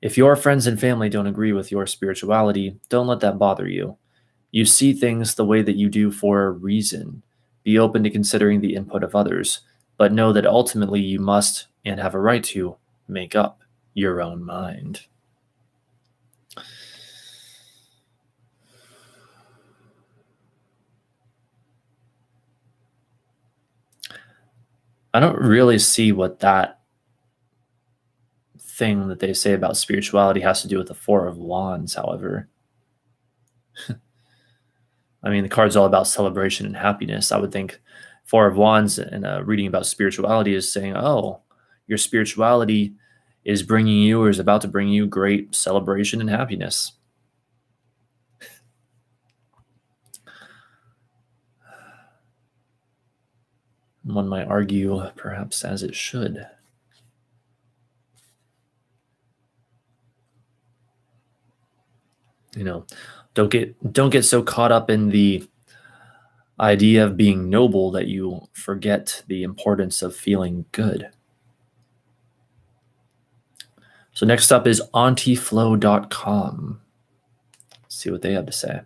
If your friends and family don't agree with your spirituality, don't let that bother you. You see things the way that you do for a reason. Be open to considering the input of others, but know that ultimately you must, and have a right to, make up your own mind. I don't really see what that thing that they say about spirituality has to do with the Four of Wands, however. I mean, the card's all about celebration and happiness. I would think Four of Wands and reading about spirituality is saying, oh, your spirituality is bringing you or is about to bring you great celebration and happiness. One might argue, perhaps as it should. You know, don't get so caught up in the idea of being noble that you forget the importance of feeling good. So next up is antiflow.com. Let's see what they have to say.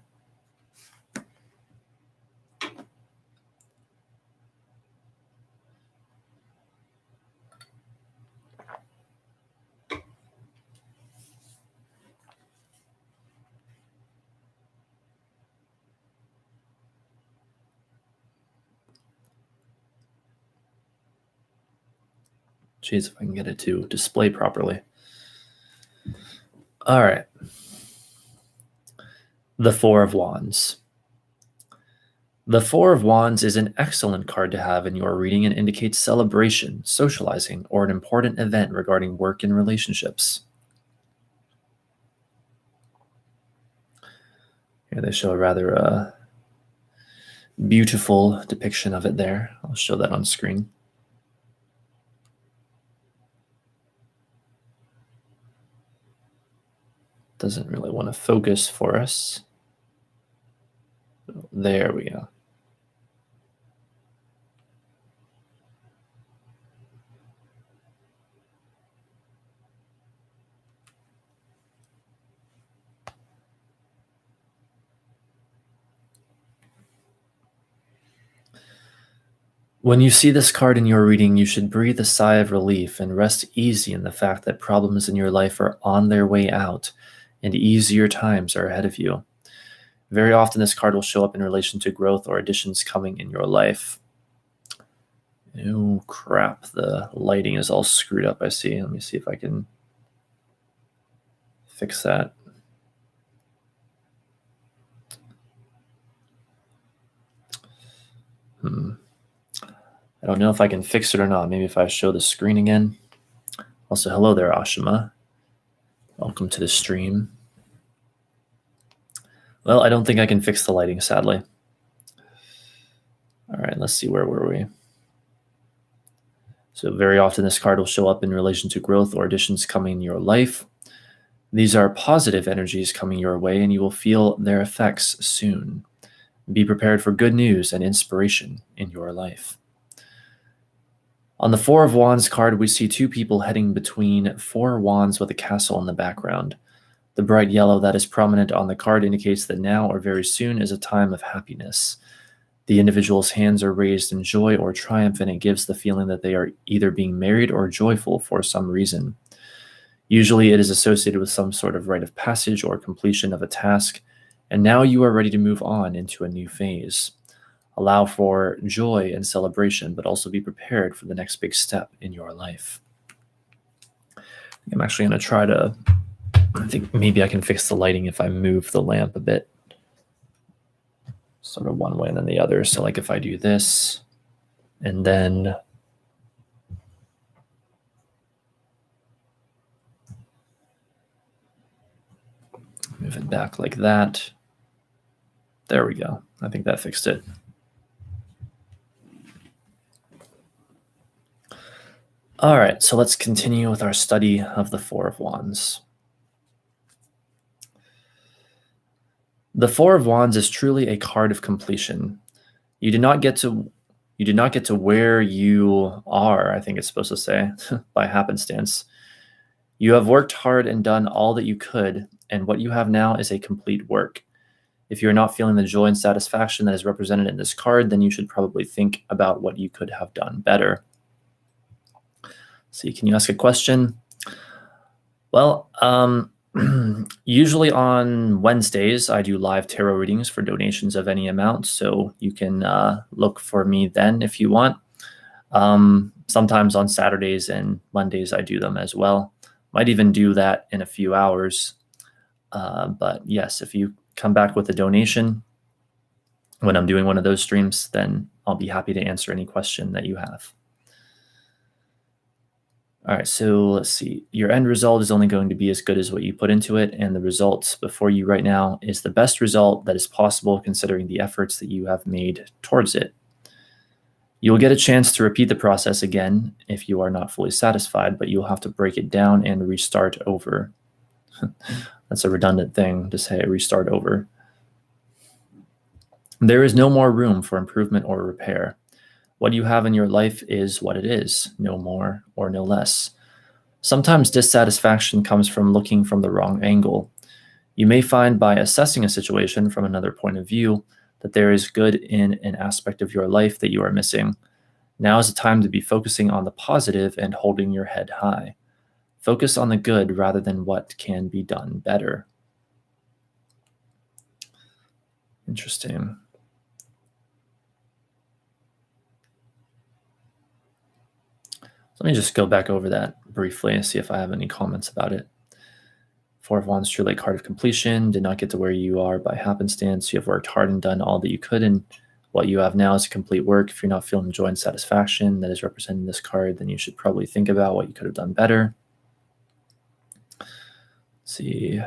Jeez, if I can get it to display properly. All right. The Four of Wands. The Four of Wands is an excellent card to have in your reading and indicates celebration, socializing, or an important event regarding work and relationships. Here they show a rather beautiful depiction of it there. I'll show that on screen. Doesn't really want to focus for us. There we go. When you see this card in your reading, you should breathe a sigh of relief and rest easy in the fact that problems in your life are on their way out and easier times are ahead of you. Very often, this card will show up in relation to growth or additions coming in your life. Oh, crap. The lighting is all screwed up, I see. Let me see if I can fix that. I don't know if I can fix it or not. Maybe if I show the screen again. Also, hello there, Ashima. Welcome to the stream. Well, I don't think I can fix the lighting, sadly. All right, let's see, where were we? So very often this card will show up in relation to growth or additions coming in your life. These are positive energies coming your way, and you will feel their effects soon. Be prepared for good news and inspiration in your life. On the Four of Wands card, we see two people heading between four wands with a castle in the background. The bright yellow that is prominent on the card indicates that now or very soon is a time of happiness. The individual's hands are raised in joy or triumph, and it gives the feeling that they are either being married or joyful for some reason. Usually it is associated with some sort of rite of passage or completion of a task, and now you are ready to move on into a new phase. Allow for joy and celebration, but also be prepared for the next big step in your life. I'm actually going to try to, I think maybe I can fix the lighting if I move the lamp a bit. Sort of one way and then the other. So like if I do this and then move it back like that. There we go. I think that fixed it. All right, so let's continue with our study of the Four of Wands. The Four of Wands is truly a card of completion. You did not get to where you are, I think it's supposed to say, by happenstance. You have worked hard and done all that you could, and what you have now is a complete work. If you're not feeling the joy and satisfaction that is represented in this card, then you should probably think about what you could have done better. See, can you ask a question? Well, usually on Wednesdays, I do live tarot readings for donations of any amount, so you can look for me then if you want. Sometimes on Saturdays and Mondays, I do them as well. Might even do that in a few hours. But yes, if you come back with a donation when I'm doing one of those streams, then I'll be happy to answer any question that you have. All right, so let's see. Your end result is only going to be as good as what you put into it, and the result before you right now is the best result that is possible considering the efforts that you have made towards it. You will get a chance to repeat the process again if you are not fully satisfied, but you'll have to break it down and restart over. That's a redundant thing to say, restart over. There is no more room for improvement or repair. What you have in your life is what it is, no more or no less. Sometimes dissatisfaction comes from looking from the wrong angle. You may find by assessing a situation from another point of view that there is good in an aspect of your life that you are missing. Now is the time to be focusing on the positive and holding your head high. Focus on the good rather than what can be done better. Interesting. Let me just go back over that briefly and see if I have any comments about it. Four of Wands, true late card of completion. Did not get to where you are by happenstance. You have worked hard and done all that you could, and what you have now is complete work. If you're not feeling joy and satisfaction that is representing this card, then you should probably think about what you could have done better. Let's see.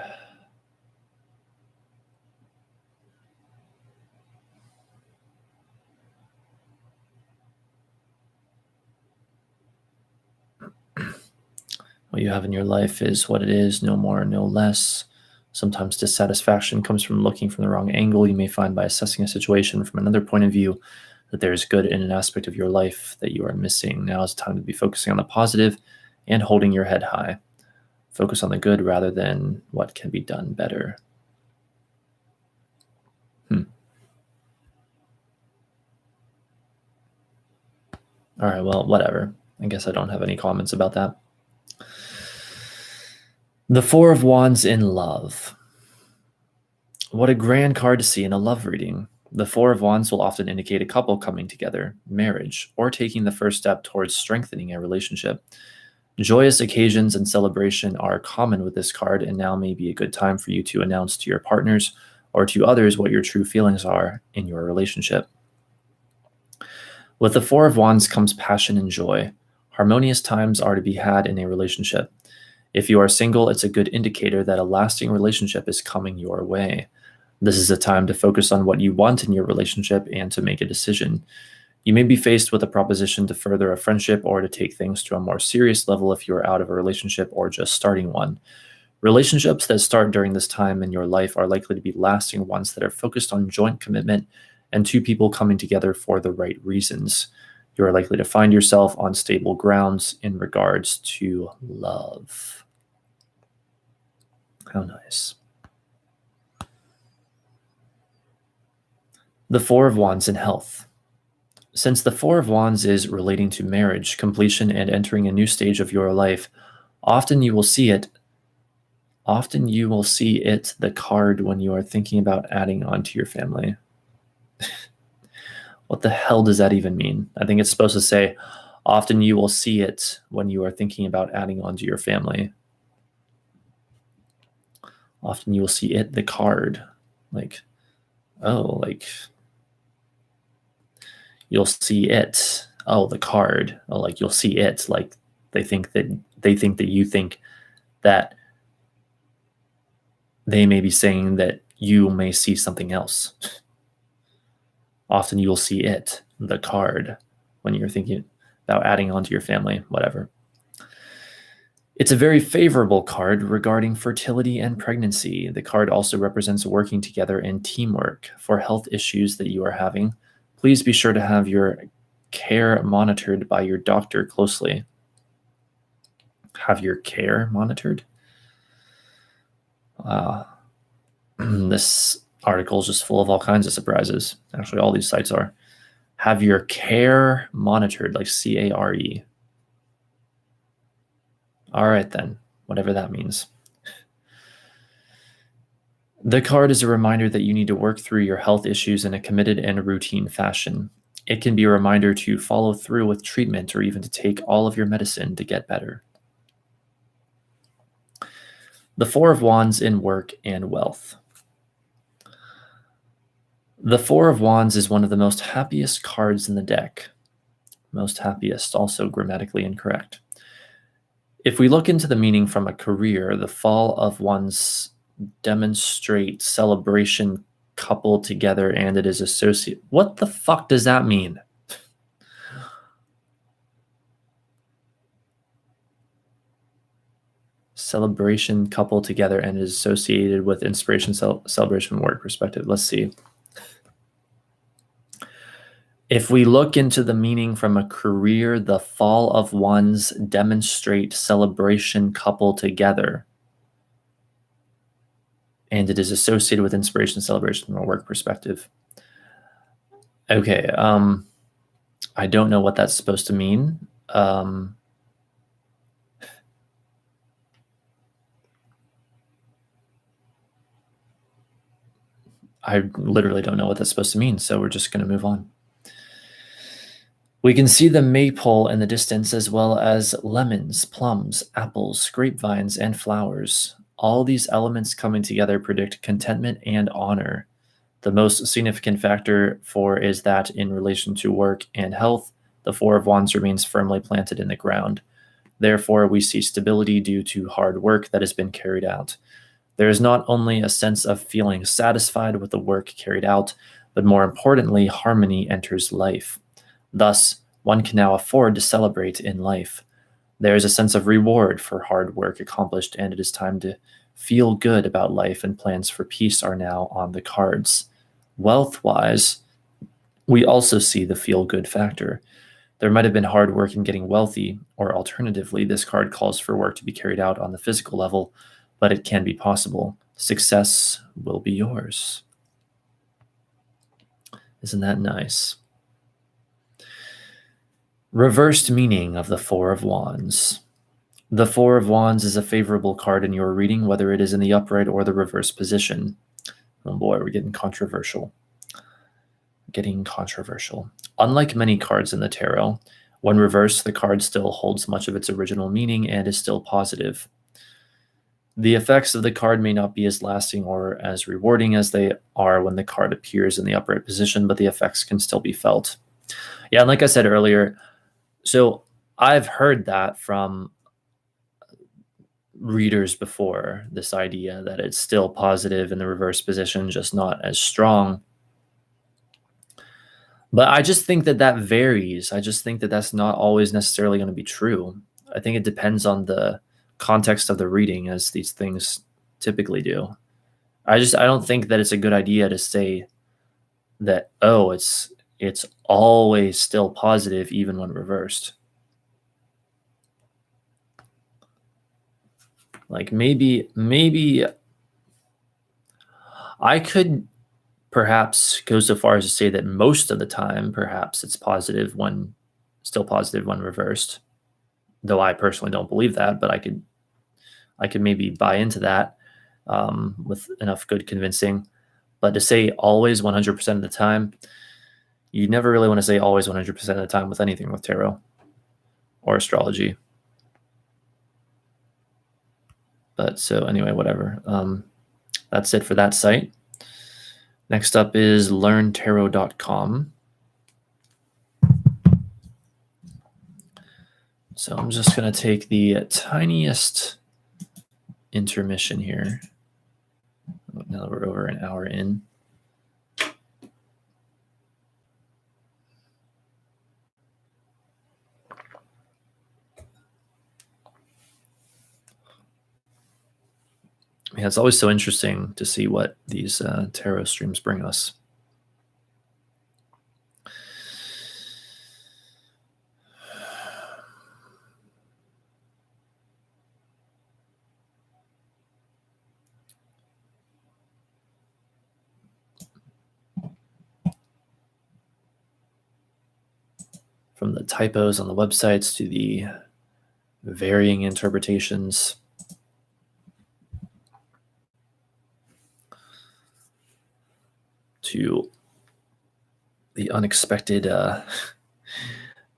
What you have in your life is what it is, no more, no less. Sometimes dissatisfaction comes from looking from the wrong angle. You may find by assessing a situation from another point of view that there is good in an aspect of your life that you are missing. Now is the time to be focusing on the positive and holding your head high. Focus on the good rather than what can be done better. All right, well, whatever. I guess I don't have any comments about that. The Four of Wands in love. What a grand card to see in a love reading. The Four of Wands will often indicate a couple coming together, marriage, or taking the first step towards strengthening a relationship. Joyous occasions and celebration are common with this card, and now may be a good time for you to announce to your partners or to others what your true feelings are in your relationship. With the Four of Wands comes passion and joy. Harmonious times are to be had in a relationship. If you are single, it's a good indicator that a lasting relationship is coming your way. This is a time to focus on what you want in your relationship and to make a decision. You may be faced with a proposition to further a friendship or to take things to a more serious level if you are out of a relationship or just starting one. Relationships that start during this time in your life are likely to be lasting ones that are focused on joint commitment and two people coming together for the right reasons. You are likely to find yourself on stable grounds in regards to love. How nice. The Four of Wands in health. Since the Four of Wands is relating to marriage, completion, and entering a new stage of your life, often you will see it, the card when you are thinking about adding on to your family. What the hell does that even mean? I think it's supposed to say, often you will see it when you are thinking about adding on to your family. Often you will see it, the card. Like, oh, like, you'll see it. Oh, the card. Oh, like, you'll see it. Like, they think that you think that they may be saying that you may see something else. Often you will see it, the card, when you're thinking about adding on to your family, whatever. It's a very favorable card regarding fertility and pregnancy. The card also represents working together and teamwork. For health issues that you are having, please be sure to have your care monitored by your doctor closely. Have your care monitored? This article is just full of all kinds of surprises. Actually, all these sites are. Have your care monitored, like C-A-R-E. All right, then, whatever that means. The card is a reminder that you need to work through your health issues in a committed and routine fashion. It can be a reminder to follow through with treatment or even to take all of your medicine to get better. The Four of Wands in work and wealth. The Four of Wands is one of the most happiest cards in the deck. Most happiest, also grammatically incorrect. If we look into the meaning from a career, the Fall of Wands demonstrate celebration coupled together and it is associated. What the fuck does that mean? Celebration coupled together and is associated with inspiration, celebration, work perspective. Let's see. If we look into the meaning from a career, the Fall of Wands demonstrate celebration coupled together. And it is associated with inspiration, celebration, from a work perspective. Okay, I don't know what that's supposed to mean. I literally don't know what that's supposed to mean, so we're just going to move on. We can see the maypole in the distance, as well as lemons, plums, apples, grapevines, and flowers. All these elements coming together predict contentment and honor. The most significant factor is that in relation to work and health, the Four of Wands remains firmly planted in the ground. Therefore, we see stability due to hard work that has been carried out. There is not only a sense of feeling satisfied with the work carried out, but more importantly, harmony enters life. Thus, one can now afford to celebrate in life. There is a sense of reward for hard work accomplished, and it is time to feel good about life, and plans for peace are now on the cards. Wealth-wise, we also see the feel-good factor. There might have been hard work in getting wealthy, or alternatively, this card calls for work to be carried out on the physical level, but it can be possible. Success will be yours. Isn't that nice? Reversed meaning of the Four of Wands. The Four of Wands is a favorable card in your reading, whether it is in the upright or the reverse position. Oh boy, we're getting controversial. Unlike many cards in the tarot, when reversed, the card still holds much of its original meaning and is still positive. The effects of the card may not be as lasting or as rewarding as they are when the card appears in the upright position, but the effects can still be felt. Yeah, and like I said earlier, so I've heard that from readers before, this idea that it's still positive in the reverse position, just not as strong. But I just think that varies. I just think that that's not always necessarily going to be true. I think it depends on the context of the reading, as these things typically do. I don't think that it's a good idea to say that, oh, it's always still positive even when reversed. Like maybe I could perhaps go so far as to say that most of the time, perhaps it's still positive when reversed. Though I personally don't believe that, but I could maybe buy into that with enough good convincing. But to say always 100% of the time, you never really want to say always 100% of the time with anything with tarot or astrology. But so anyway, whatever. That's it for that site. Next up is learntarot.com. So I'm just going to take the tiniest intermission here. Now that we're over an hour in. Yeah, it's always so interesting to see what these tarot streams bring us. From the typos on the websites to the varying interpretations. To the unexpected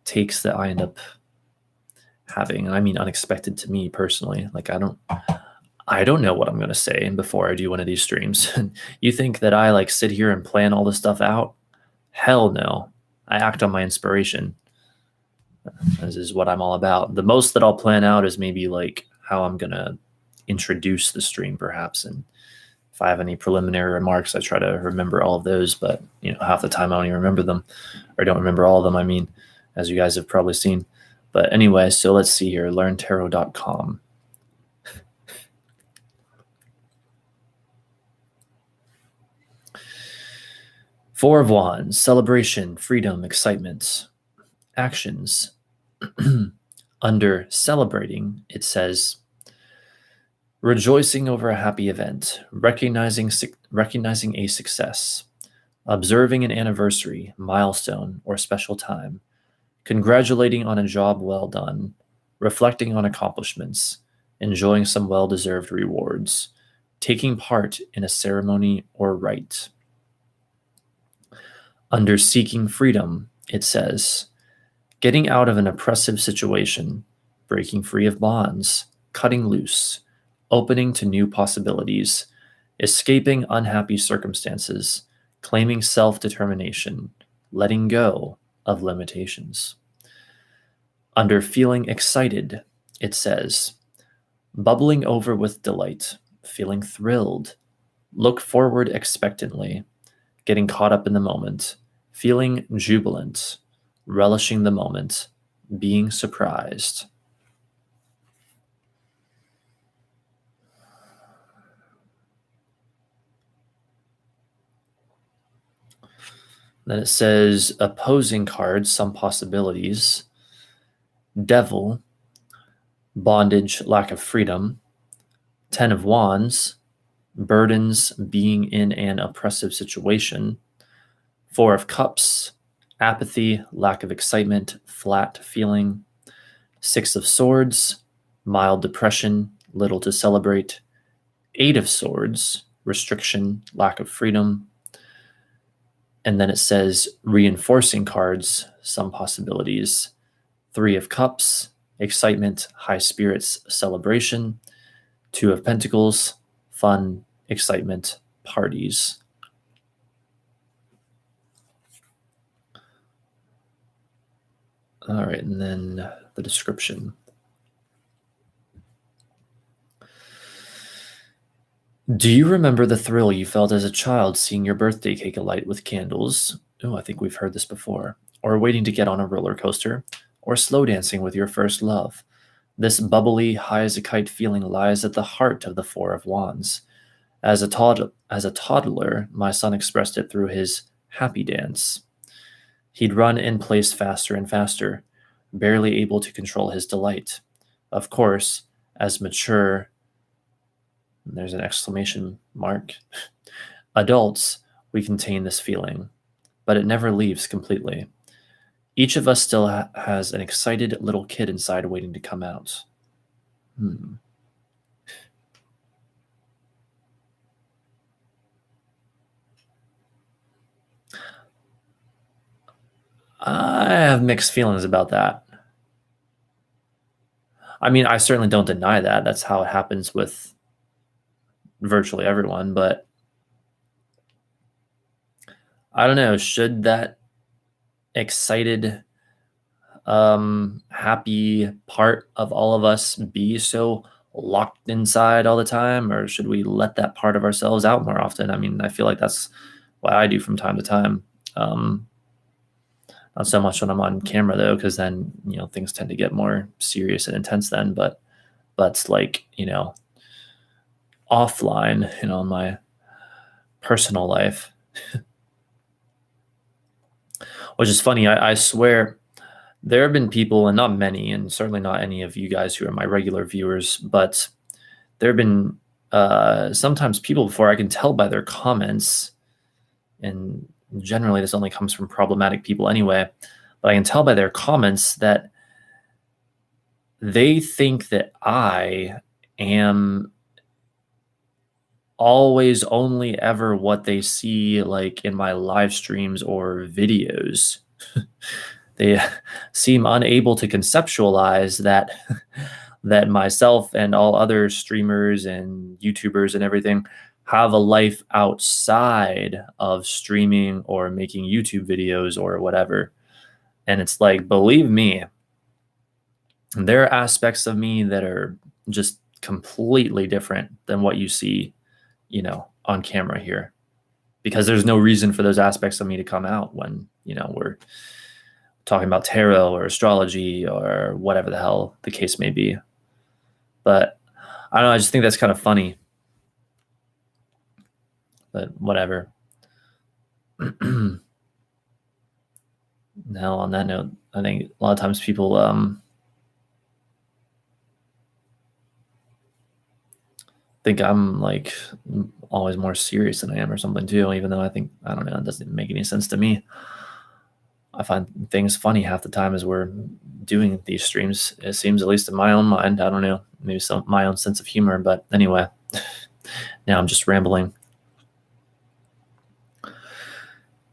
takes that I end up having. And I mean unexpected to me personally. Like I don't know what I'm gonna say before I do one of these streams. You think that I like sit here and plan all this stuff out? Hell no. I act on my inspiration. This is what I'm all about. The most that I'll plan out is maybe like how I'm gonna introduce the stream, perhaps, and if I have any preliminary remarks, I try to remember all of those. But half the time I don't even remember them, or I don't remember all of them. I mean, as you guys have probably seen. But anyway, so let's see here. LearnTarot.com. Four of Wands, celebration, freedom, excitement, actions. Under celebrating, it says, rejoicing over a happy event, recognizing a success, observing an anniversary, milestone, or special time, congratulating on a job well done, reflecting on accomplishments, enjoying some well-deserved rewards, taking part in a ceremony or rite. Under seeking freedom, it says, getting out of an oppressive situation, breaking free of bonds, cutting loose, opening to new possibilities, escaping unhappy circumstances, claiming self-determination, letting go of limitations. Under feeling excited, it says, bubbling over with delight, feeling thrilled, look forward expectantly, getting caught up in the moment, feeling jubilant, relishing the moment, being surprised. Then it says opposing cards, some possibilities, devil, bondage, lack of freedom, 10 of Wands, burdens, being in an oppressive situation, 4 of Cups, apathy, lack of excitement, flat feeling, 6 of Swords, mild depression, little to celebrate, 8 of Swords, restriction, lack of freedom. And then it says reinforcing cards, some possibilities, 3 of Cups, excitement, high spirits, celebration, 2 of Pentacles, fun, excitement, parties. All right, and then the description. Do you remember the thrill you felt as a child seeing your birthday cake alight with candles? Oh, I think we've heard this before. Or waiting to get on a roller coaster, or slow dancing with your first love. This bubbly, high as a kite feeling lies at the heart of the 4 of Wands. As a toddler, my son expressed it through his happy dance. He'd run in place faster and faster, barely able to control his delight. Of course, as mature, there's an exclamation mark, adults, we contain this feeling, but it never leaves completely. Each of us still has an excited little kid inside waiting to come out. I have mixed feelings about that. I mean, I certainly don't deny that. That's how it happens with virtually everyone, but I don't know. Should that excited, happy part of all of us be so locked inside all the time, or should we let that part of ourselves out more often? I mean, I feel like that's what I do from time to time. Not so much when I'm on camera though, because then things tend to get more serious and intense then. But like offline, my personal life, which is funny. I swear there have been people, and not many, and certainly not any of you guys who are my regular viewers, but there have been sometimes people before I can tell by their comments, and generally this only comes from problematic people anyway, but I can tell by their comments that they think that I am always only ever what they see like in my live streams or videos. They seem unable to conceptualize that that myself and all other streamers and YouTubers and everything have a life outside of streaming or making YouTube videos or whatever. And it's like, believe me, there are aspects of me that are just completely different than what you see, on camera here, because there's no reason for those aspects of me to come out when, we're talking about tarot or astrology or whatever the hell the case may be. But I don't know, I just think that's kind of funny. But whatever. Now, on that note, I think a lot of times people think I'm like always more serious than I am or something too, even though I don't know, it doesn't make any sense to me. I find things funny half the time as we're doing these streams. It seems, at least in my own mind, I don't know, maybe my own sense of humor, but anyway, now I'm just rambling.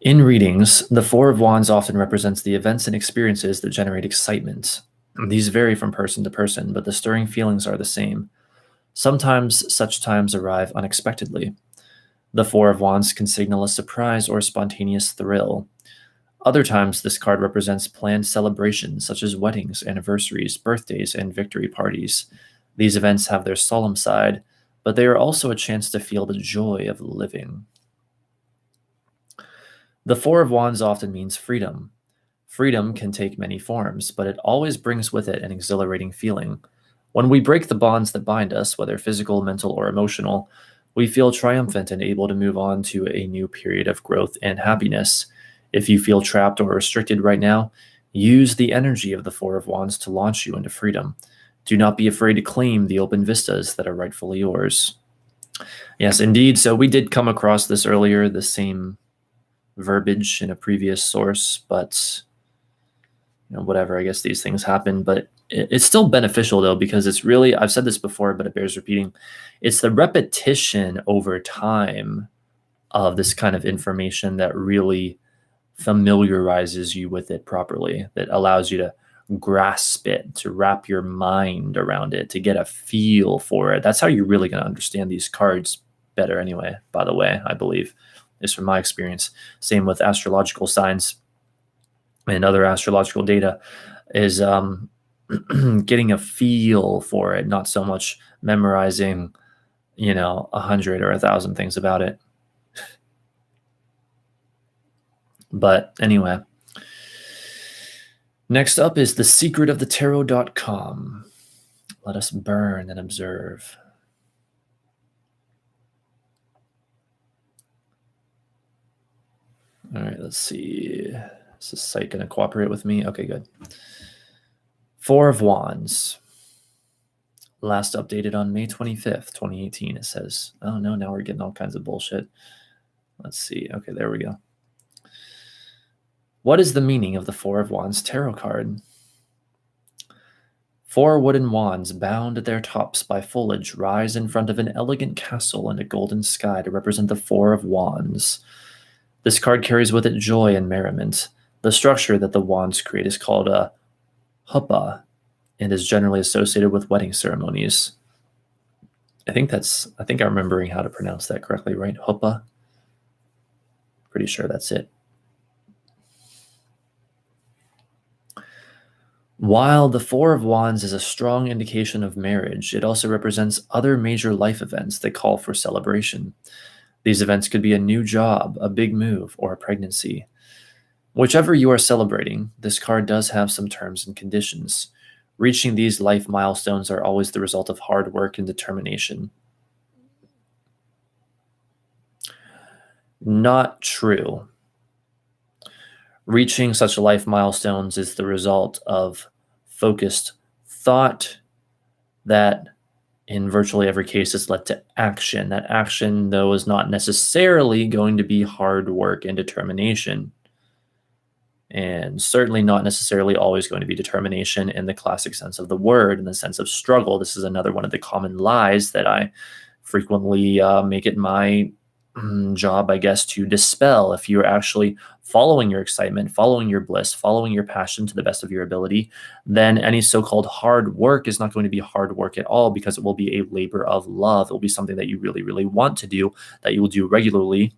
In readings, the Four of Wands often represents the events and experiences that generate excitement. These vary from person to person, but the stirring feelings are the same. Sometimes such times arrive unexpectedly. The Four of Wands can signal a surprise or spontaneous thrill. Other times, this card represents planned celebrations such as weddings, anniversaries, birthdays, and victory parties. These events have their solemn side, but they are also a chance to feel the joy of living. The Four of Wands often means freedom. Freedom can take many forms, but it always brings with it an exhilarating feeling. When we break the bonds that bind us, whether physical, mental, or emotional, we feel triumphant and able to move on to a new period of growth and happiness. If you feel trapped or restricted right now, use the energy of the Four of Wands to launch you into freedom. Do not be afraid to claim the open vistas that are rightfully yours. Yes, indeed. So we did come across this earlier, the same verbiage in a previous source, but whatever, I guess these things happen. But it's still beneficial though, because it's really, I've said this before, but it bears repeating. It's the repetition over time of this kind of information that really familiarizes you with it properly, that allows you to grasp it, to wrap your mind around it, to get a feel for it. That's how you're really going to understand these cards better anyway, by the way, I believe, is from my experience. Same with astrological signs and other astrological data, is getting a feel for it, not so much memorizing, 100 or 1,000 things about it. But anyway, next up is thesecretofthetarot.com. Let us burn and observe. All right, let's see. Is this site going to cooperate with me? Okay, good. Four of Wands. Last updated on May 25th, 2018, it says. Oh, no, now we're getting all kinds of bullshit. Let's see. Okay, there we go. What is the meaning of the Four of Wands tarot card? Four wooden wands bound at their tops by foliage rise in front of an elegant castle and a golden sky to represent the Four of Wands. This card carries with it joy and merriment. The structure that the wands create is called a huppah and is generally associated with wedding ceremonies. I think I'm remembering how to pronounce that correctly, right? Huppah. Pretty sure that's it. While the Four of Wands is a strong indication of marriage, it also represents other major life events that call for celebration. These events could be a new job, a big move, or a pregnancy. Whichever you are celebrating, this card does have some terms and conditions. Reaching these life milestones are always the result of hard work and determination. Not true. Reaching such life milestones is the result of focused thought that in virtually every case has led to action. That action, though, is not necessarily going to be hard work and determination, and certainly not necessarily always going to be determination in the classic sense of the word, in the sense of struggle. This is another one of the common lies that I frequently make it my job, I guess, to dispel if you're actually following your excitement, following your bliss, following your passion to the best of your ability, then any so-called hard work is not going to be hard work at all, because it will be a labor of love. It will be something that you really, really want to do, that you will do regularly,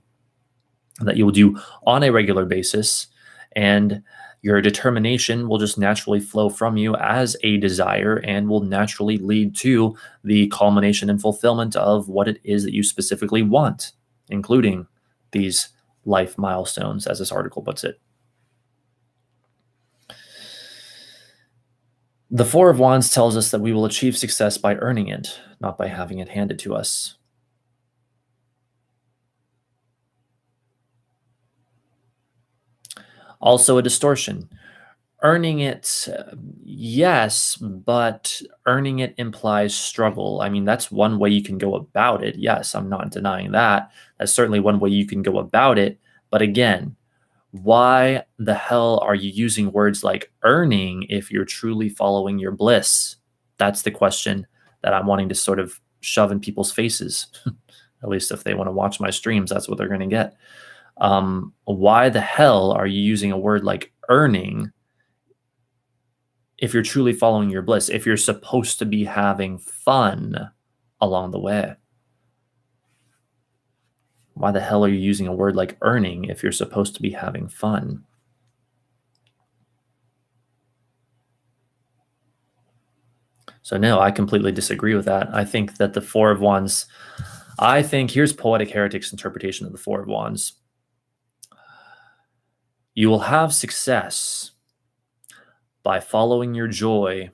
that you will do on a regular basis, and your determination will just naturally flow from you as a desire and will naturally lead to the culmination and fulfillment of what it is that you specifically want, including these life milestones, as this article puts it. The Four of Wands tells us that we will achieve success by earning it, not by having it handed to us. Also a distortion. Earning it, yes, but earning it implies struggle. I mean, that's one way you can go about it. Yes, I'm not denying that. That's certainly one way you can go about it. But again, why the hell are you using words like earning if you're truly following your bliss? That's the question that I'm wanting to sort of shove in people's faces. At least if they want to watch my streams, that's what they're going to get. Why the hell are you using a word like earning if you're truly following your bliss, if you're supposed to be having fun along the way? Why the hell are you using a word like earning if you're supposed to be having fun? So no, I completely disagree with that. I think that the Four of Wands, here's Poetic Heretic's interpretation of the Four of Wands. You will have success by following your joy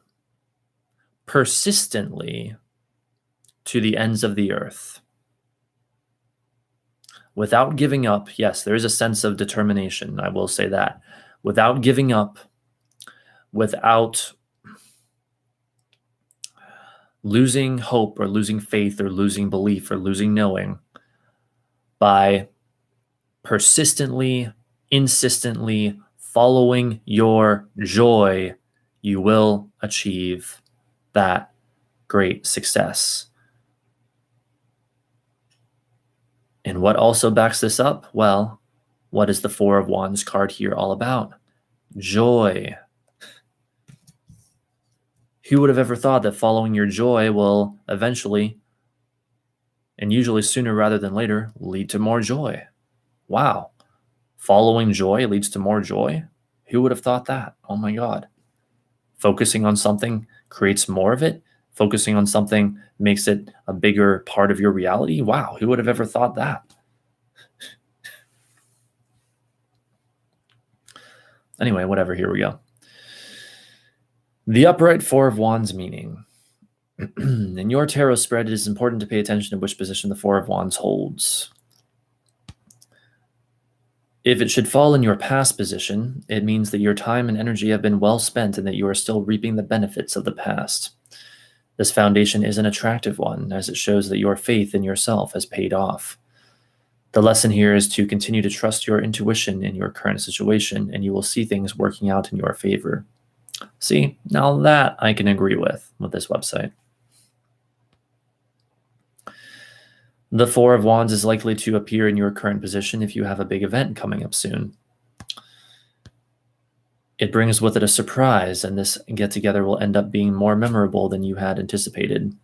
persistently to the ends of the earth. Without giving up, yes, there is a sense of determination, I will say that. Without giving up, without losing hope or losing faith or losing belief or losing knowing, by persistently, insistently following your joy, you will achieve that great success. And what also backs this up? Well, what is the Four of Wands card here all about? Joy. Who would have ever thought that following your joy will eventually, and usually sooner rather than later, lead to more joy? Wow. Following joy leads to more joy? Who would have thought that? Oh my God. Focusing on something creates more of it. Focusing on something makes it a bigger part of your reality. Wow. Who would have ever thought that? Anyway, whatever. Here we go. The upright Four of Wands meaning. In your tarot spread, it is important to pay attention to which position the Four of Wands holds. If it should fall in your past position, it means that your time and energy have been well spent and that you are still reaping the benefits of the past. This foundation is an attractive one, as it shows that your faith in yourself has paid off. The lesson here is to continue to trust your intuition in your current situation, and you will see things working out in your favor. See, now that I can agree with this website. The Four of Wands is likely to appear in your current position if you have a big event coming up soon. It brings with it a surprise, and this get-together will end up being more memorable than you had anticipated.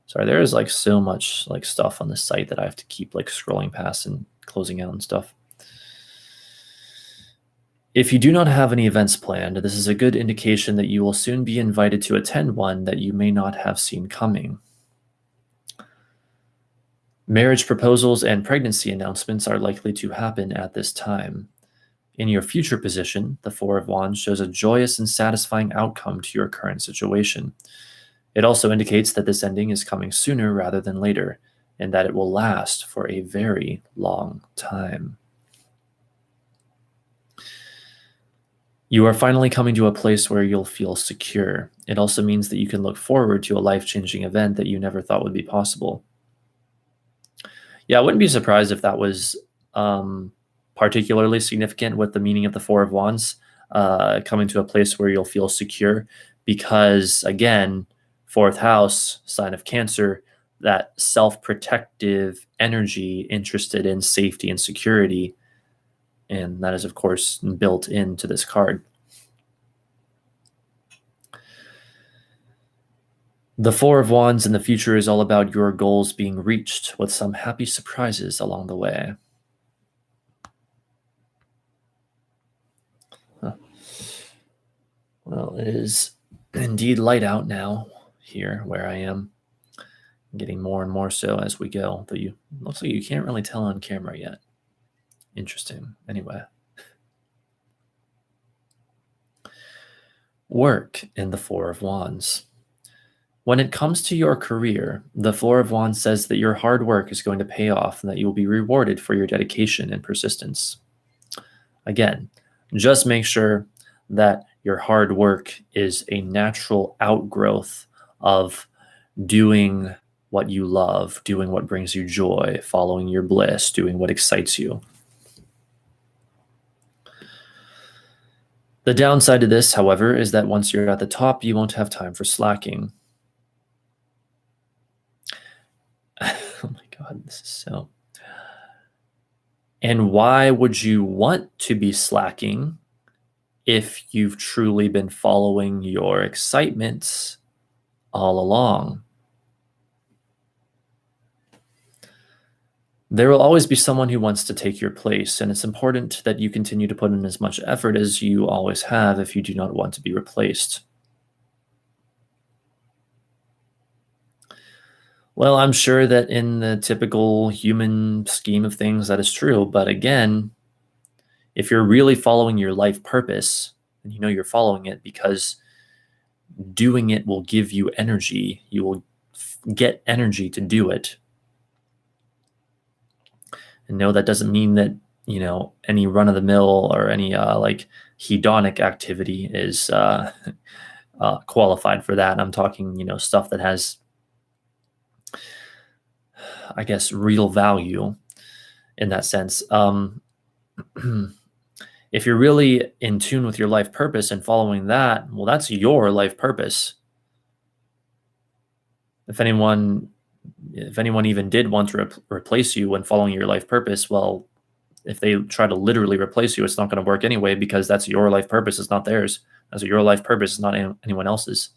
Sorry, there is like so much like stuff on the site that I have to keep like scrolling past and closing out and stuff. If you do not have any events planned, this is a good indication that you will soon be invited to attend one that you may not have seen coming. Marriage proposals and pregnancy announcements are likely to happen at this time. In your future position, the Four of Wands shows a joyous and satisfying outcome to your current situation. It also indicates that this ending is coming sooner rather than later, and that it will last for a very long time. You are finally coming to a place where you'll feel secure. It also means that you can look forward to a life-changing event that you never thought would be possible. Yeah, I wouldn't be surprised if that was particularly significant with the meaning of the Four of Wands, coming to a place where you'll feel secure, because again, fourth house, sign of Cancer, that self-protective energy interested in safety and security. And that is, of course, built into this card. The Four of Wands in the future is all about your goals being reached with some happy surprises along the way. Huh. Well, it is indeed light out now here where I am. Getting more and more so as we go, though looks like you can't really tell on camera yet. Interesting. Anyway. Work in the Four of Wands. When it comes to your career, the Four of Wands says that your hard work is going to pay off and that you will be rewarded for your dedication and persistence. Again, just make sure that your hard work is a natural outgrowth of doing what you love, doing what brings you joy, following your bliss, doing what excites you. The downside to this, however, is that once you're at the top, you won't have time for slacking. Oh my God, this is so... And why would you want to be slacking if you've truly been following your excitements all along? There will always be someone who wants to take your place, and it's important that you continue to put in as much effort as you always have if you do not want to be replaced. Well, I'm sure that in the typical human scheme of things, that is true. But again, if you're really following your life purpose, and you know you're following it because doing it will give you energy, you will get energy to do it. And no, that doesn't mean that, any run-of-the-mill or any like hedonic activity is qualified for that. I'm talking, stuff that has, I guess, real value in that sense. If you're really in tune with your life purpose and following that, well, that's your life purpose. If anyone even did want to replace you when following your life purpose, well, if they try to literally replace you, it's not going to work anyway, because that's your life purpose. It's not theirs. That's your life purpose. It's not anyone else's.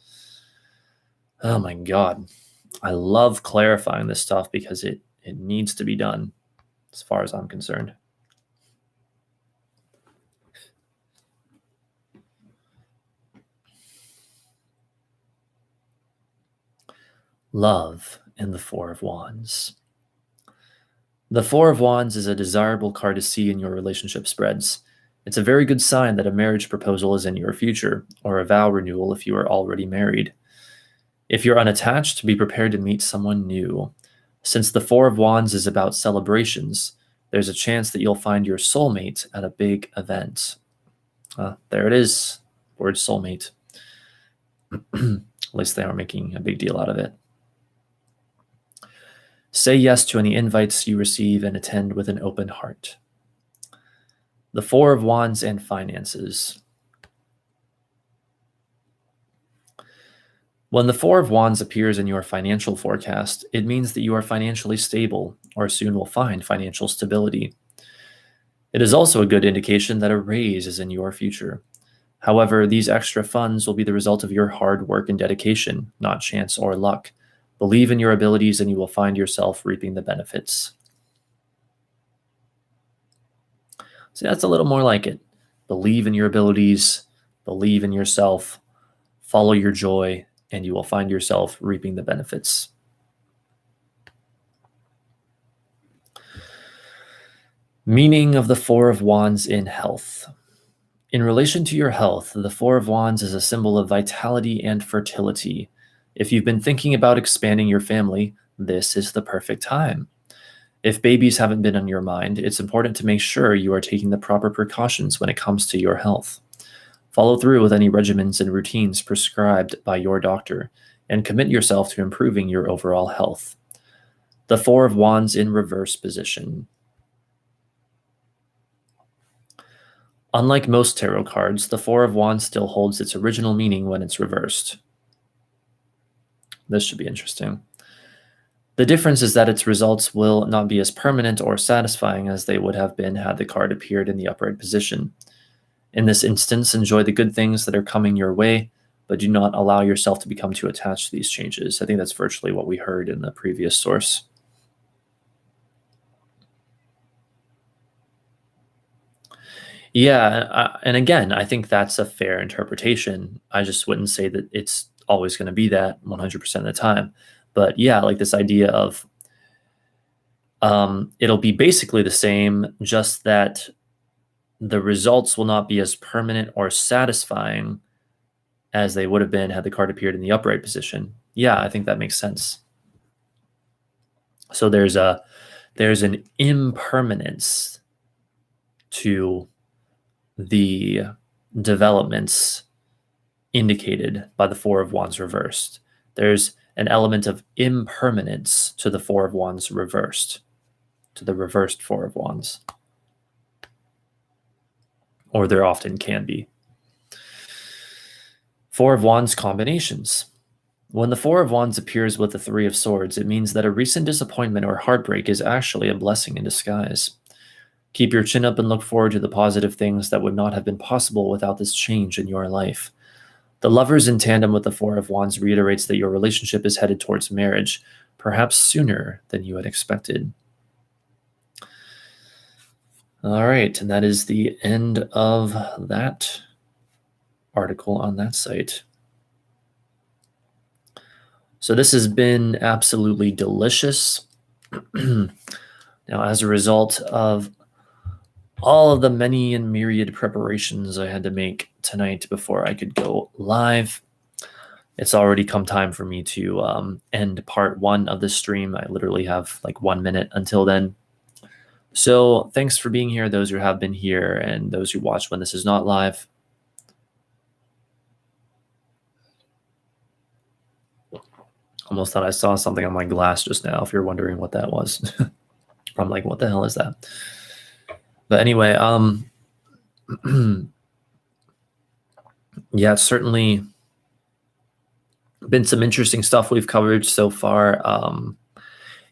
Oh my God. I love clarifying this stuff because it needs to be done as far as I'm concerned. Love in the Four of Wands. The Four of Wands is a desirable card to see in your relationship spreads. It's a very good sign that a marriage proposal is in your future, or a vow renewal if you are already married. If you're unattached, be prepared to meet someone new. Since the Four of Wands is about celebrations, there's a chance that you'll find your soulmate at a big event. There it is, word soulmate. At least they aren't making a big deal out of it. Say yes to any invites you receive and attend with an open heart. The Four of Wands and finances. When the Four of Wands appears in your financial forecast, it means that you are financially stable or soon will find financial stability. It is also a good indication that a raise is in your future. However, these extra funds will be the result of your hard work and dedication, not chance or luck. Believe in your abilities and you will find yourself reaping the benefits. So that's a little more like it. Believe in your abilities, believe in yourself, follow your joy, and you will find yourself reaping the benefits. Meaning of the Four of Wands in health. In relation to your health, the Four of Wands is a symbol of vitality and fertility. If you've been thinking about expanding your family, this is the perfect time. If babies haven't been on your mind, it's important to make sure you are taking the proper precautions when it comes to your health. Follow through with any regimens and routines prescribed by your doctor, and commit yourself to improving your overall health. The Four of Wands in reverse position. Unlike most tarot cards, the Four of Wands still holds its original meaning when it's reversed. This should be interesting. The difference is that its results will not be as permanent or satisfying as they would have been had the card appeared in the upright position. In this instance, enjoy the good things that are coming your way, but do not allow yourself to become too attached to these changes. I think that's virtually what we heard in the previous source. Yeah, and again, I think that's a fair interpretation. I just wouldn't say that it's always going to be that 100% of the time. But yeah, like this idea of it'll be basically the same, just that the results will not be as permanent or satisfying as they would have been had the card appeared in the upright position. Yeah, I think that makes sense. So there's an impermanence to the developments indicated by the Four of Wands reversed. There's an element of impermanence to the Four of Wands reversed, to the reversed Four of Wands. Or there often can be. Four of Wands combinations. When the Four of Wands appears with the Three of Swords, it means that a recent disappointment or heartbreak is actually a blessing in disguise. Keep your chin up and look forward to the positive things that would not have been possible without this change in your life. The Lovers in tandem with the Four of Wands reiterates that your relationship is headed towards marriage, perhaps sooner than you had expected. All right, and that is the end of that article on that site. So this has been absolutely delicious. Now, as a result of all of the many and myriad preparations I had to make tonight before I could go live, it's already come time for me to end part 1 of the stream. I literally have like 1 minute until then. So thanks for being here, those who have been here, and those who watch when this is not live. Almost thought I saw something on my glass just now, if you're wondering what that was. I'm like, what the hell is that? But anyway, yeah, it's certainly been some interesting stuff we've covered so far.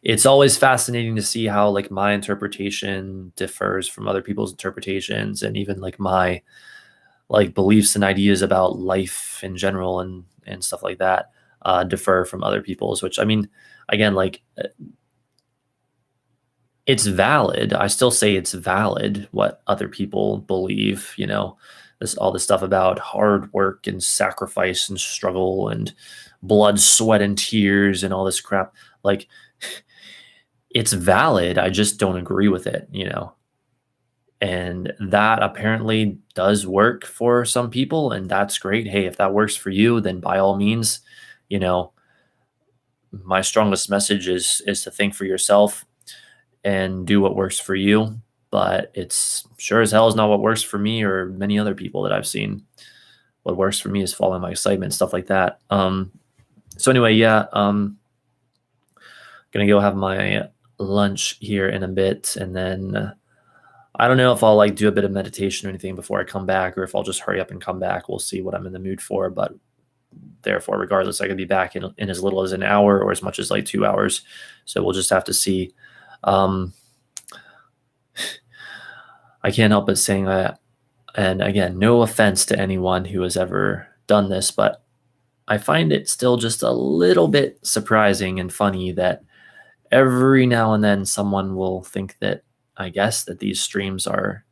It's always fascinating to see how like my interpretation differs from other people's interpretations, and even like my like beliefs and ideas about life in general and stuff like that differ from other people's, which I mean, again, like it's valid. I still say it's valid what other people believe, you know, all this stuff about hard work and sacrifice and struggle and blood, sweat, and tears and all this crap. Like, it's valid. I just don't agree with it, you know. And that apparently does work for some people, and that's great. Hey, if that works for you, then by all means, you know, my strongest message is to think for yourself and do what works for you. But it's sure as hell is not what works for me or many other people that I've seen. What works for me is following my excitement, stuff like that. So anyway, yeah, gonna go have my lunch here in a bit, and then I don't know if I'll like do a bit of meditation or anything before I come back, or if I'll just hurry up and come back. We'll see what I'm in the mood for. But therefore, regardless, I could be back in as little as an hour or as much as like 2 hours. So we'll just have to see. I can't help but saying that, and again, no offense to anyone who has ever done this, but I find it still just a little bit surprising and funny that every now and then someone will think that, I guess, that these streams are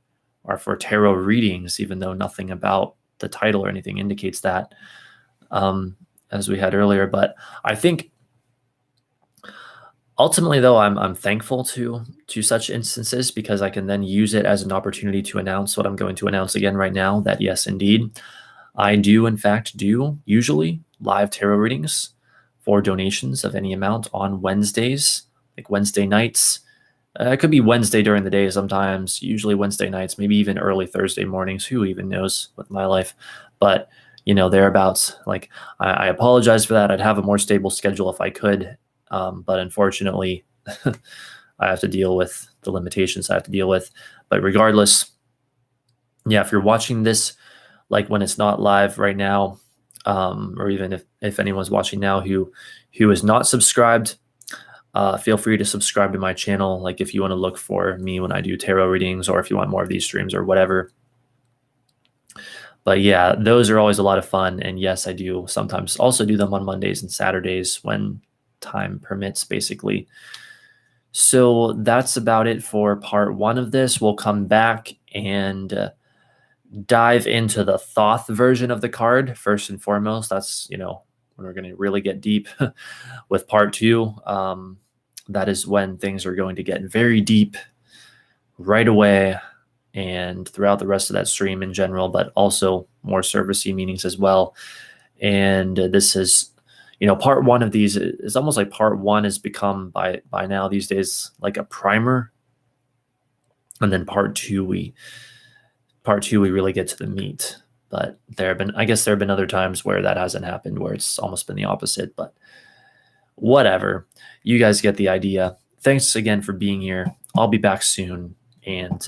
for tarot readings, even though nothing about the title or anything indicates that, as we had earlier. But I think ultimately, though, I'm thankful to such instances, because I can then use it as an opportunity to announce what I'm going to announce again right now, that yes, indeed, I do in fact do usually live tarot readings for donations of any amount on Wednesdays, like Wednesday nights. It could be Wednesday during the day sometimes, usually Wednesday nights, maybe even early Thursday mornings. Who even knows with my life? But, you know, thereabouts. Like, I apologize for that. I'd have a more stable schedule if I could. But unfortunately, I have to deal with the limitations I have to deal with. But regardless, yeah, if you're watching this, like when it's not live right now, or even if anyone's watching now who is not subscribed, Feel free to subscribe to my channel, like if you want to look for me when I do tarot readings, or if you want more of these streams or whatever. But yeah, those are always a lot of fun. And yes, I do sometimes also do them on Mondays and Saturdays when time permits, basically. So that's about it for part 1 of this. We'll come back and dive into the Thoth version of the card first and foremost. That's, when we're going to really get deep with part 2. That is when things are going to get very deep right away and throughout the rest of that stream in general, but also more servicey meanings as well. And this is, part 1 of these is almost like part 1 has become by now these days like a primer. And then part 2, we really get to the meat. But I guess there have been other times where that hasn't happened, where it's almost been the opposite, but whatever. You guys get the idea. Thanks again for being here. I'll be back soon. And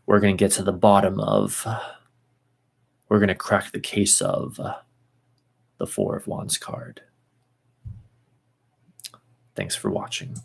we're going to get to the bottom of, we're going to crack the case of the Four of Wands card. Thanks for watching.